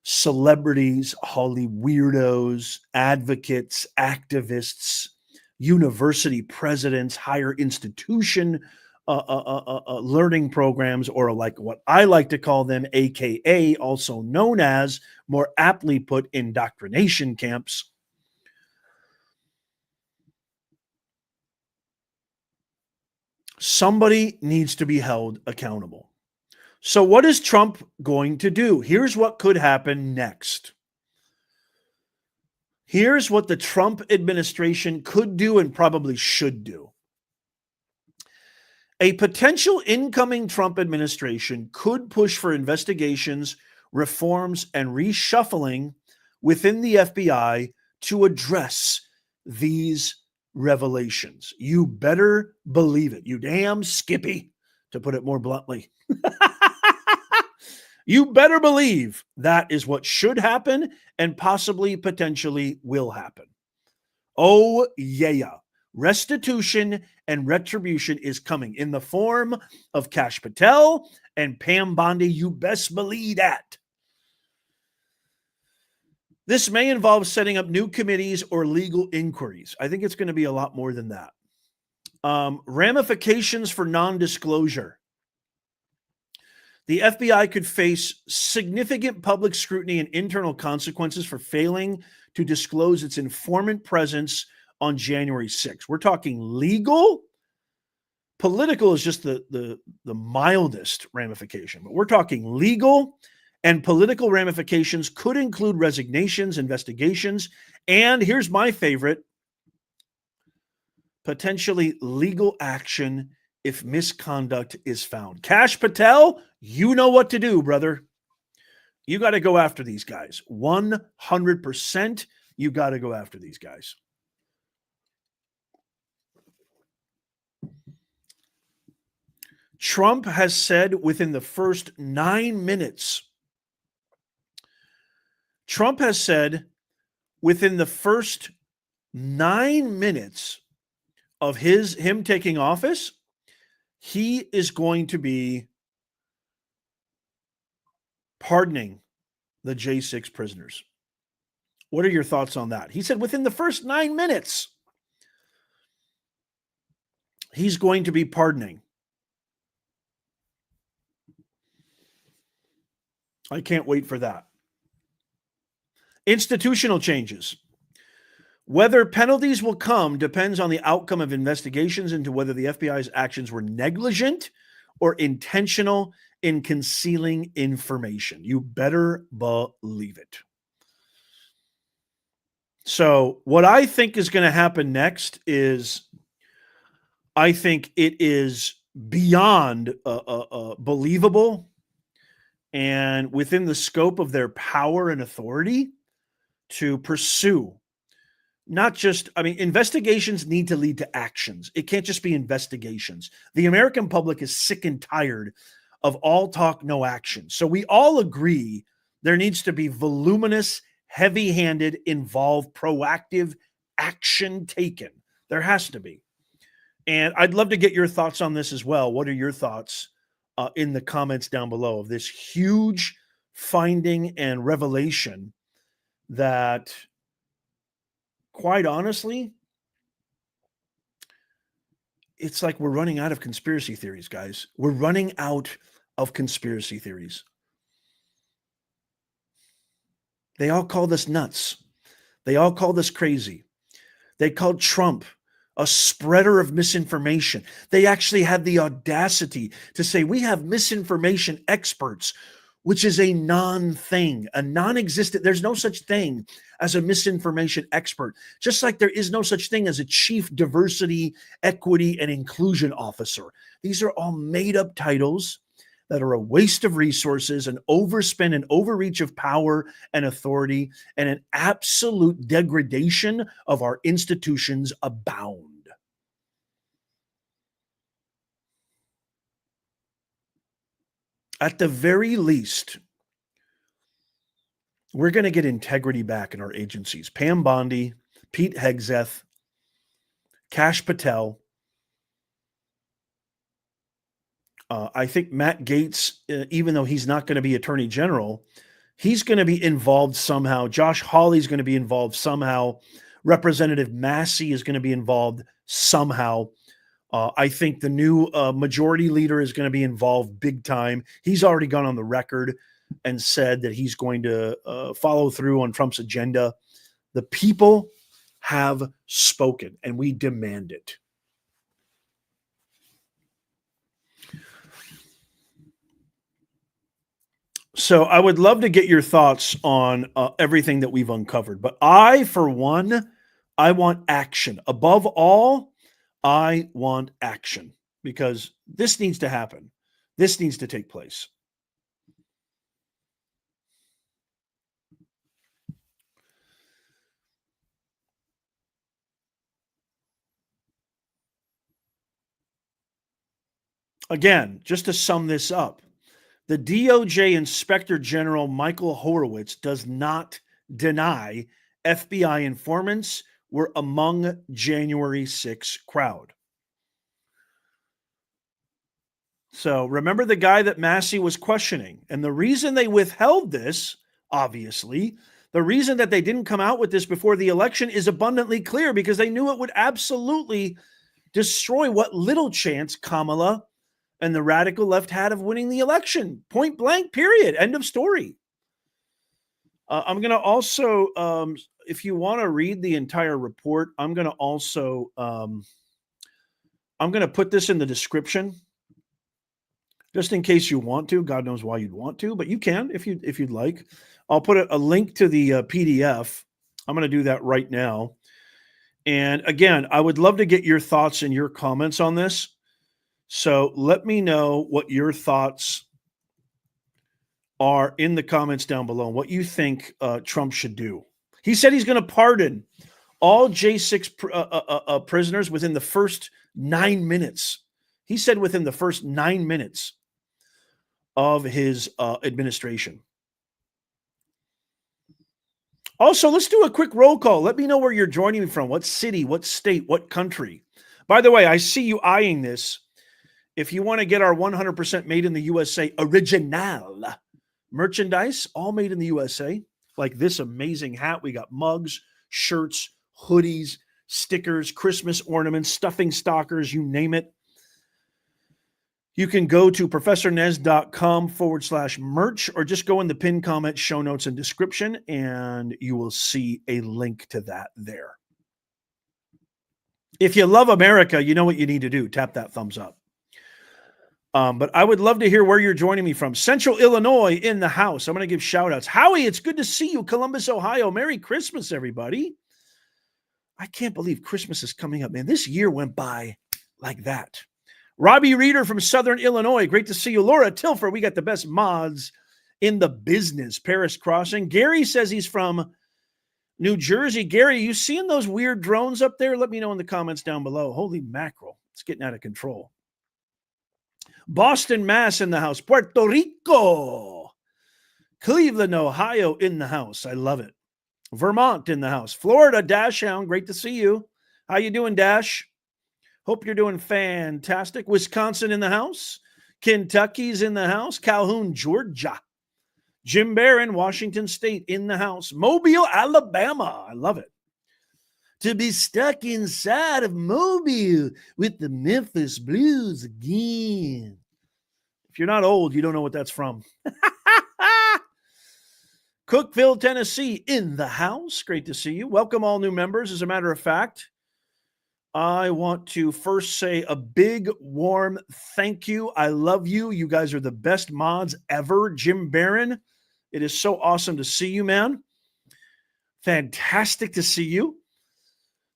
celebrities, Holly weirdos, advocates, activists, university presidents, higher institution learning programs, or like what I like to call them, AKA, also known as, more aptly put, indoctrination camps. Somebody needs to be held accountable. So what is Trump going to do? Here's what could happen next. Here's what the Trump administration could do and probably should do. A potential incoming Trump administration could push for investigations, reforms, and reshuffling within the FBI to address these revelations. You better believe it. You damn Skippy, to put it more bluntly. You better believe that is what should happen and possibly, potentially will happen. Oh, yeah. Restitution and retribution is coming in the form of Kash Patel and Pam Bondi. You best believe that. This may involve setting up new committees or legal inquiries. I think it's going to be a lot more than that. Ramifications for non-disclosure. The FBI could face significant public scrutiny and internal consequences for failing to disclose its informant presence on January 6th. We're talking legal. Political is just the mildest ramification, but we're talking legal and political ramifications could include resignations, investigations, and here's my favorite, potentially legal action if misconduct is found. Kash Patel, you know what to do, brother. You got to go after these guys. 100%, you got to go after these guys. Trump has said within the first 9 minutes, of him taking office, he is going to be pardoning the J6 prisoners. What are your thoughts on that? He said within the first 9 minutes, he's going to be pardoning. I can't wait for that. Institutional changes. Whether penalties will come depends on the outcome of investigations into whether the FBI's actions were negligent or intentional in concealing information. You better believe it. So what I think is going to happen next is I think it is beyond believable and within the scope of their power and authority to pursue. Not just, I mean, investigations need to lead to actions. It can't just be investigations. The American public is sick and tired of all talk, no action. So we all agree there needs to be voluminous, heavy-handed, involved, proactive action taken. There has to be. And I'd love to get your thoughts on this as well. What are your thoughts in the comments down below of this huge finding and revelation that, quite honestly, it's like we're running out of conspiracy theories, guys. We're running out of conspiracy theories. They all called us nuts. They all called us crazy. They called Trump a spreader of misinformation. They actually had the audacity to say, we have misinformation experts, which is a non-thing, a non-existent. There's no such thing as a misinformation expert, just like there is no such thing as a chief diversity, equity, and inclusion officer. These are all made-up titles that are a waste of resources, an overspend and overreach of power and authority, and an absolute degradation of our institutions abound. At the very least, we're going to get integrity back in our agencies. Pam Bondi, Pete Hegseth, Kash Patel. I think Matt Gaetz, even though he's not going to be Attorney General, he's going to be involved somehow. Josh Hawley's going to be involved somehow. Representative Massey is going to be involved somehow. I think the new majority leader is going to be involved big time. He's already gone on the record and said that he's going to follow through on Trump's agenda. The people have spoken, and we demand it. So I would love to get your thoughts on everything that we've uncovered. But I, for one, I want action. Above all, I want action because this needs to happen. This needs to take place. Again, just to sum this up, the DOJ Inspector General Michael Horowitz does not deny FBI informants were among January 6 crowd. So remember the guy that Massey was questioning. And the reason they withheld this, obviously, the reason that they didn't come out with this before the election is abundantly clear because they knew it would absolutely destroy what little chance Kamala and the radical left had of winning the election. Point blank, period. End of story. I'm going to also, if you want to read the entire report, I'm going to also, I'm going to put this in the description just in case you want to. God knows why you'd want to, but you can if you'd like. I'll put a link to the PDF. I'm going to do that right now. And again, I would love to get your thoughts and your comments on this. So let me know what your thoughts are in the comments down below, what you think Trump should do. He said he's going to pardon all J6 prisoners within the first 9 minutes. He said within the first 9 minutes of his administration. Also, let's do a quick roll call. Let me know where you're joining me from. What city, what state, what country. By the way, I see you eyeing this. If you want to get our 100% made in the USA original merchandise, all made in the USA, like this amazing hat. We got mugs, shirts, hoodies, stickers, Christmas ornaments, stuffing stockers, you name it. You can go to professornez.com/merch or just go in the pinned comment, show notes, and description, and you will see a link to that there. If you love America, you know what you need to do. Tap that thumbs up. But I would love to hear where you're joining me from. Central Illinois in the house. I'm going to give shout outs. Howie, it's good to see you. Columbus, Ohio. Merry Christmas, everybody. I can't believe Christmas is coming up, man. This year went by like that. Robbie Reeder from Southern Illinois. Great to see you. Laura Tilfer, we got the best mods in the business. Paris Crossing. Gary says he's from New Jersey. Gary, you seeing those weird drones up there? Let me know in the comments down below. Holy mackerel. It's getting out of control. Boston, Mass in the house. Puerto Rico. Cleveland, Ohio in the house. I love it. Vermont in the house. Florida, Dash Hound. Great to see you. How you doing, Dash? Hope you're doing fantastic. Wisconsin in the house. Kentucky's in the house. Calhoun, Georgia. Jim Barron, Washington State in the house. Mobile, Alabama. I love it. To be stuck inside of Mobile with the Memphis Blues again. If you're not old, you don't know what that's from. Cookeville, Tennessee in the house. Great to see you. Welcome all new members. As a matter of fact, I want to first say a big, warm thank you. I love you. You guys are the best mods ever. Jim Barron, it is so awesome to see you, man. Fantastic to see you.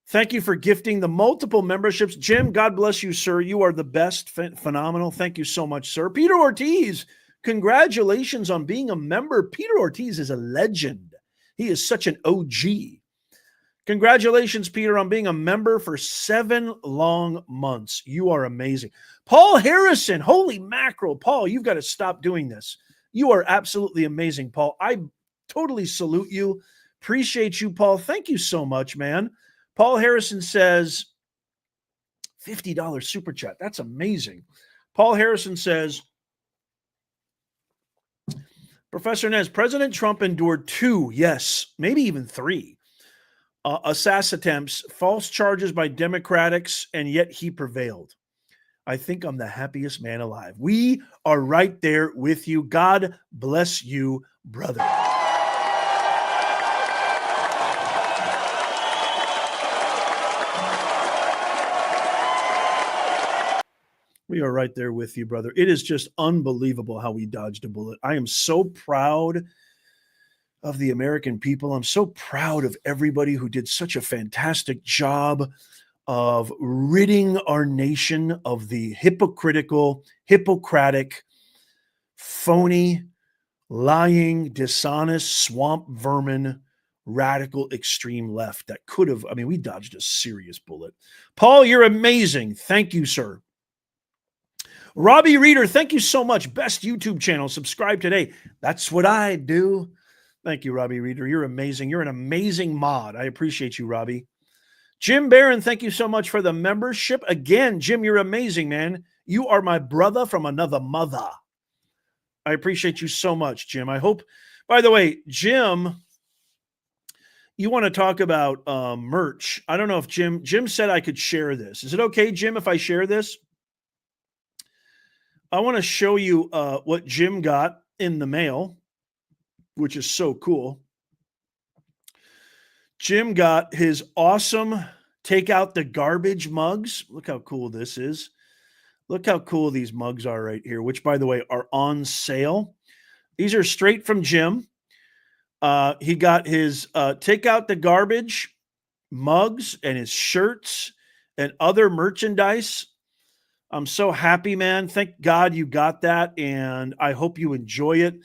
Thank you for gifting the multiple memberships. Jim, God bless you, sir. You are the best. Phenomenal. Thank you so much, sir. Peter Ortiz, congratulations on being a member. Peter Ortiz is a legend. He is such an OG. Congratulations, Peter, on being a member for 7 long months. You are amazing. Paul Harrison, holy mackerel. Paul, you've got to stop doing this. You are absolutely amazing, Paul. I totally salute you. Appreciate you, Paul. Thank you so much, man. Paul Harrison says, $50 super chat. That's amazing. Paul Harrison says, Professor Nez, President Trump endured 2, yes, maybe even 3. Assassin attempts, false charges by Democrats, and yet he prevailed. I think I'm the happiest man alive. We are right there with you. God bless you, brother. We are right there with you, brother. It is just unbelievable how we dodged a bullet. I am so proud of the American people. I'm so proud of everybody who did such a fantastic job of ridding our nation of the hypocritical, Hippocratic, phony, lying, dishonest, swamp vermin, radical extreme left that could have, I mean, we dodged a serious bullet. Paul, you're amazing. Thank you, sir. Robbie Reeder, thank you so much. Best YouTube channel. Subscribe today. That's what I do. Thank you, Robbie Reeder. You're amazing. You're an amazing mod. I appreciate you, Robbie. Jim Barron, thank you so much for the membership. Again, Jim, you're amazing, man. You are my brother from another mother. I appreciate you so much, Jim. I hope, by the way, Jim, you want to talk about merch. I don't know if Jim said I could share this. Is it okay, Jim, if I share this? I want to show you what Jim got in the mail, which is so cool. Jim got his awesome take out the garbage mugs. Look how cool this is. Look how cool these mugs are right here, which, by the way, are on sale. These are straight from Jim. He got his take out the garbage mugs and his shirts and other merchandise. I'm so happy, man. Thank God you got that, and I hope you enjoy it.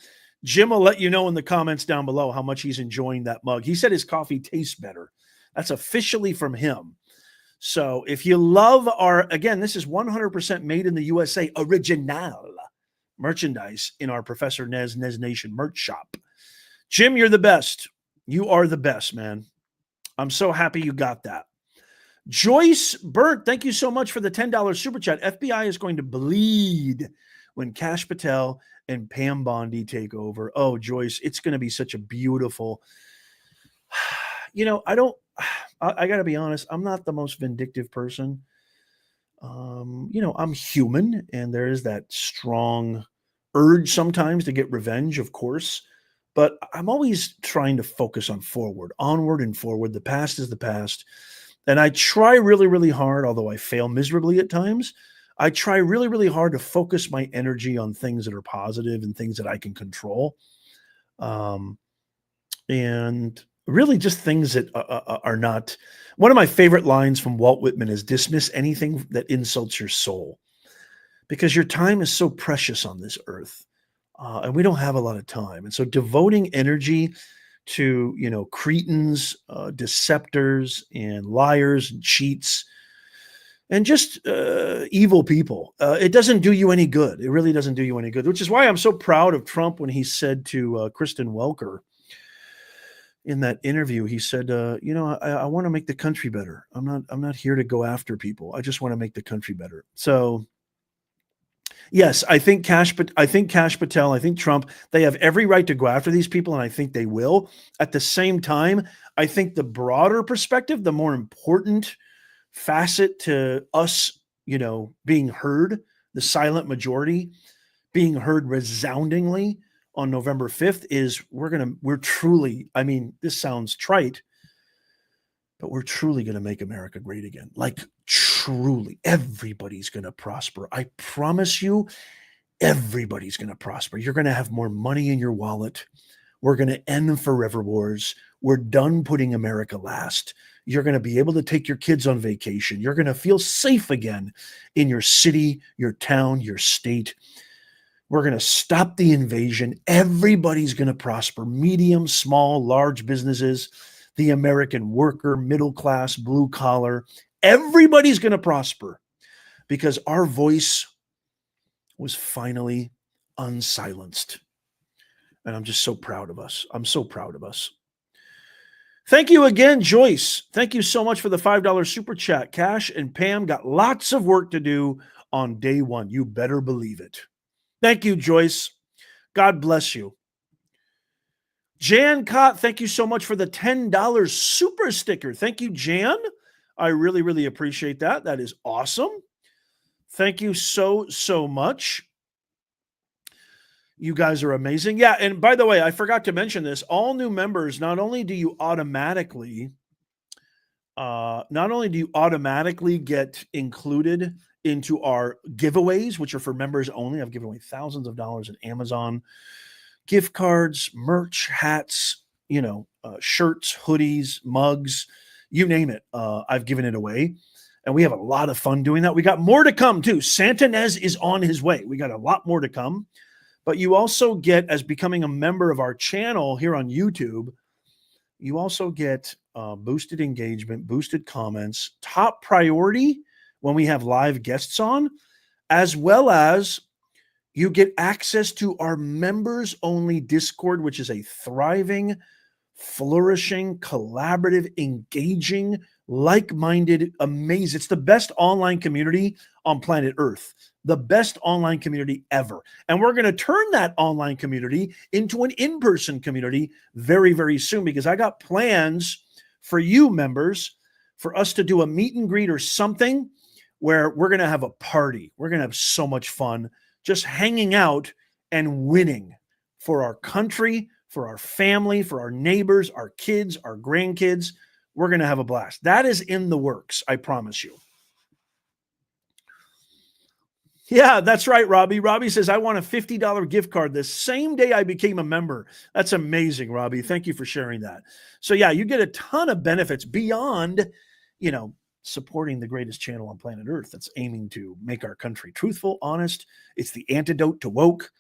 Jim will let you know in the comments down below how much he's enjoying that mug. He said his coffee tastes better. That's officially from him. So if you love our, again, this is 100% made in the USA original merchandise in our Professor Nez Nation merch shop. Jim, you're the best. You are the best, man. I'm so happy you got that. Joyce Burt, thank you so much for the $10 super chat. FBI is going to bleed when Kash Patel and Pam Bondi take over. Oh, Joyce, it's going to be such a beautiful, you know, I got to be honest. I'm not the most vindictive person. You know, I'm human, and there is that strong urge sometimes to get revenge, of course, but I'm always trying to focus on onward and forward. The past is the past. And I try really, really hard, although I fail miserably at times, I try really, really hard to focus my energy on things that are positive and things that I can control. And really just things that are not. One of my favorite lines from Walt Whitman is dismiss anything that insults your soul. because your time is so precious on this earth. And we don't have a lot of time. And so devoting energy to, cretins, deceptors, and liars and cheats, and just evil people, it doesn't do you any good. It really doesn't do you any good, which is why I'm so proud of Trump when he said to Kristen Welker in that interview, he said, I want to make the country better. I'm not here to go after people. I just want to make the country better. So yes, I think Kash Patel, I think Trump, they have every right to go after these people, and I think they will. At the same time, I think the broader perspective, the more important facet to us, being heard, the silent majority being heard resoundingly on November 5th is we're truly, I mean, this sounds trite, but we're truly going to make America great again. Like truly, everybody's going to prosper. I promise you, everybody's going to prosper. You're going to have more money in your wallet. We're going to end forever wars. We're done putting America last. You're going to be able to take your kids on vacation. You're going to feel safe again in your city, your town, your state. We're going to stop the invasion. Everybody's going to prosper. Medium, small, large businesses, the American worker, middle class, blue collar. Everybody's going to prosper because our voice was finally unsilenced. And I'm just so proud of us. I'm so proud of us. Thank you again, Joyce. Thank you so much for the $5 super chat. Cash and Pam got lots of work to do on day one. You better believe it. Thank you, Joyce. God bless you. Jan Cott, thank you so much for the $10 super sticker. Thank you, Jan. I really, really appreciate that. That is awesome. Thank you so, so much. You guys are amazing. Yeah, and by the way, I forgot to mention this. All new members, not only do you automatically get included into our giveaways, which are for members only. I've given away thousands of dollars in Amazon gift cards, merch, hats, shirts, hoodies, mugs, you name it. I've given it away. And we have a lot of fun doing that. We got more to come too. Santanez is on his way. We got a lot more to come. But you also get, as becoming a member of our channel here on YouTube, you also get boosted engagement, boosted comments, top priority when we have live guests on, as well as you get access to our members only Discord, which is a thriving, flourishing, collaborative, engaging, like-minded, amazing. It's the best online community on planet Earth, the best online community ever. And we're going to turn that online community into an in-person community very, very soon, because I got plans for you members for us to do a meet and greet or something where we're going to have a party. We're going to have so much fun just hanging out and winning for our country, for our family, for our neighbors, our kids, our grandkids. We're going to have a blast. That is in the works, I promise you. Yeah, that's right, Robbie. Robbie says, I want a $50 gift card the same day I became a member. That's amazing, Robbie. Thank you for sharing that. So yeah, you get a ton of benefits beyond, supporting the greatest channel on planet Earth that's aiming to make our country truthful, honest. It's the antidote to woke.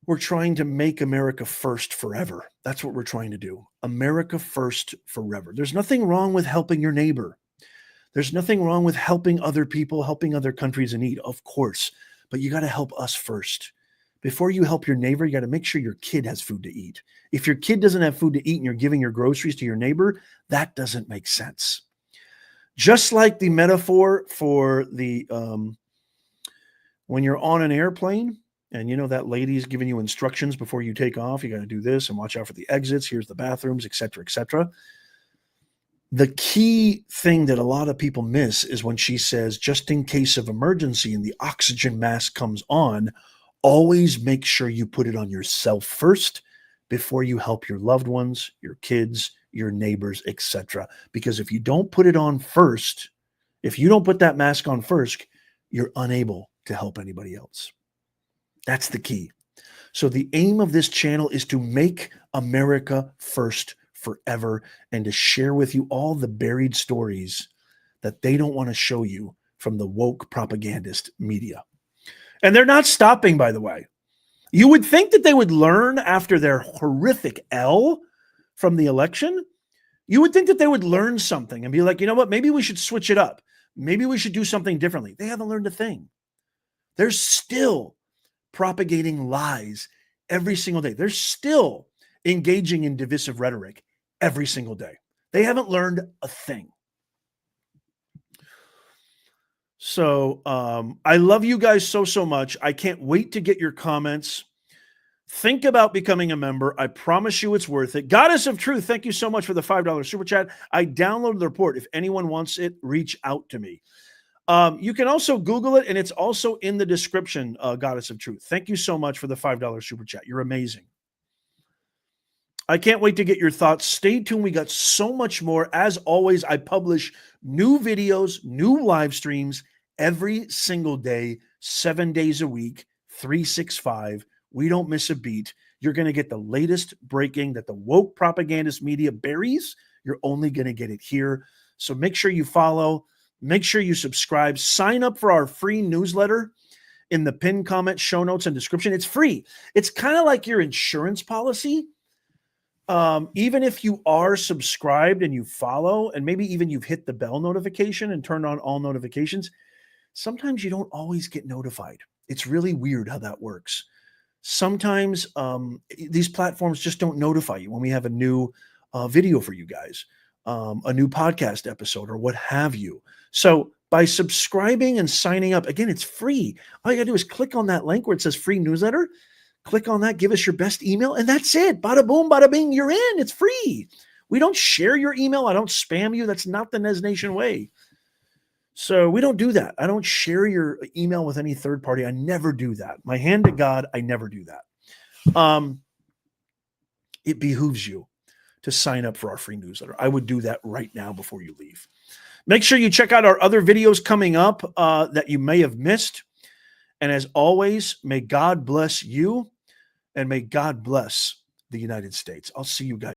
We're trying to make America first forever. That's what we're trying to do. America first forever. There's nothing wrong with helping your neighbor. There's nothing wrong with helping other people, helping other countries in need, of course. But you got to help us first. Before you help your neighbor, you got to make sure your kid has food to eat. If your kid doesn't have food to eat and you're giving your groceries to your neighbor, that doesn't make sense. Just like the metaphor for the when you're on an airplane and that lady's giving you instructions before you take off, you got to do this and watch out for the exits. Here's the bathrooms, et cetera, et cetera. The key thing that a lot of people miss is when she says, just in case of emergency and the oxygen mask comes on, always make sure you put it on yourself first before you help your loved ones, your kids, your neighbors, etc. Because if you don't put it on first, if you don't put that mask on first, you're unable to help anybody else. That's the key. So the aim of this channel is to make America first forever and to share with you all the buried stories that they don't want to show you from the woke propagandist media. And they're not stopping, by the way. You would think that they would learn after their horrific L from the election. You would think that they would learn something and be like, you know what, maybe we should switch it up. Maybe we should do something differently. They haven't learned a thing. They're still propagating lies every single day. They're still engaging in divisive rhetoric every single day. They haven't learned a thing. So I love you guys so much. I can't wait to get your comments. Think about becoming a member. I promise you it's worth it. Goddess of Truth, thank you so much for the $5 super chat. I downloaded the report. If anyone wants it, reach out to me. You can also Google it, and it's also in the description, Goddess of Truth. Thank you so much for the $5 super chat. You're amazing. I can't wait to get your thoughts. Stay tuned. We got so much more. As always, I publish new videos, new live streams every single day, 7 days a week, 365. We don't miss a beat. You're going to get the latest breaking that the woke propagandist media buries. You're only going to get it here. So make sure you follow. Make sure you subscribe. Sign up for our free newsletter in the pinned comment, show notes, and description. It's free. It's kind of like your insurance policy. Even if you are subscribed and you follow, and maybe even you've hit the bell notification and turned on all notifications, sometimes you don't always get notified. It's really weird how that works. Sometimes these platforms just don't notify you when we have a new video for you guys, a new podcast episode or what have you. So by subscribing and signing up, again, it's free. All you gotta do is click on that link where it says free newsletter. Click on that, give us your best email, and that's it. Bada boom, bada bing, you're in. It's free. We don't share your email. I don't spam you. That's not the Nez Nation way. So we don't do that. I don't share your email with any third party. I never do that. My hand to God, I never do that. It behooves you to sign up for our free newsletter. I would do that right now before you leave. Make sure you check out our other videos coming up that you may have missed. And as always, may God bless you and may God bless the United States. I'll see you guys.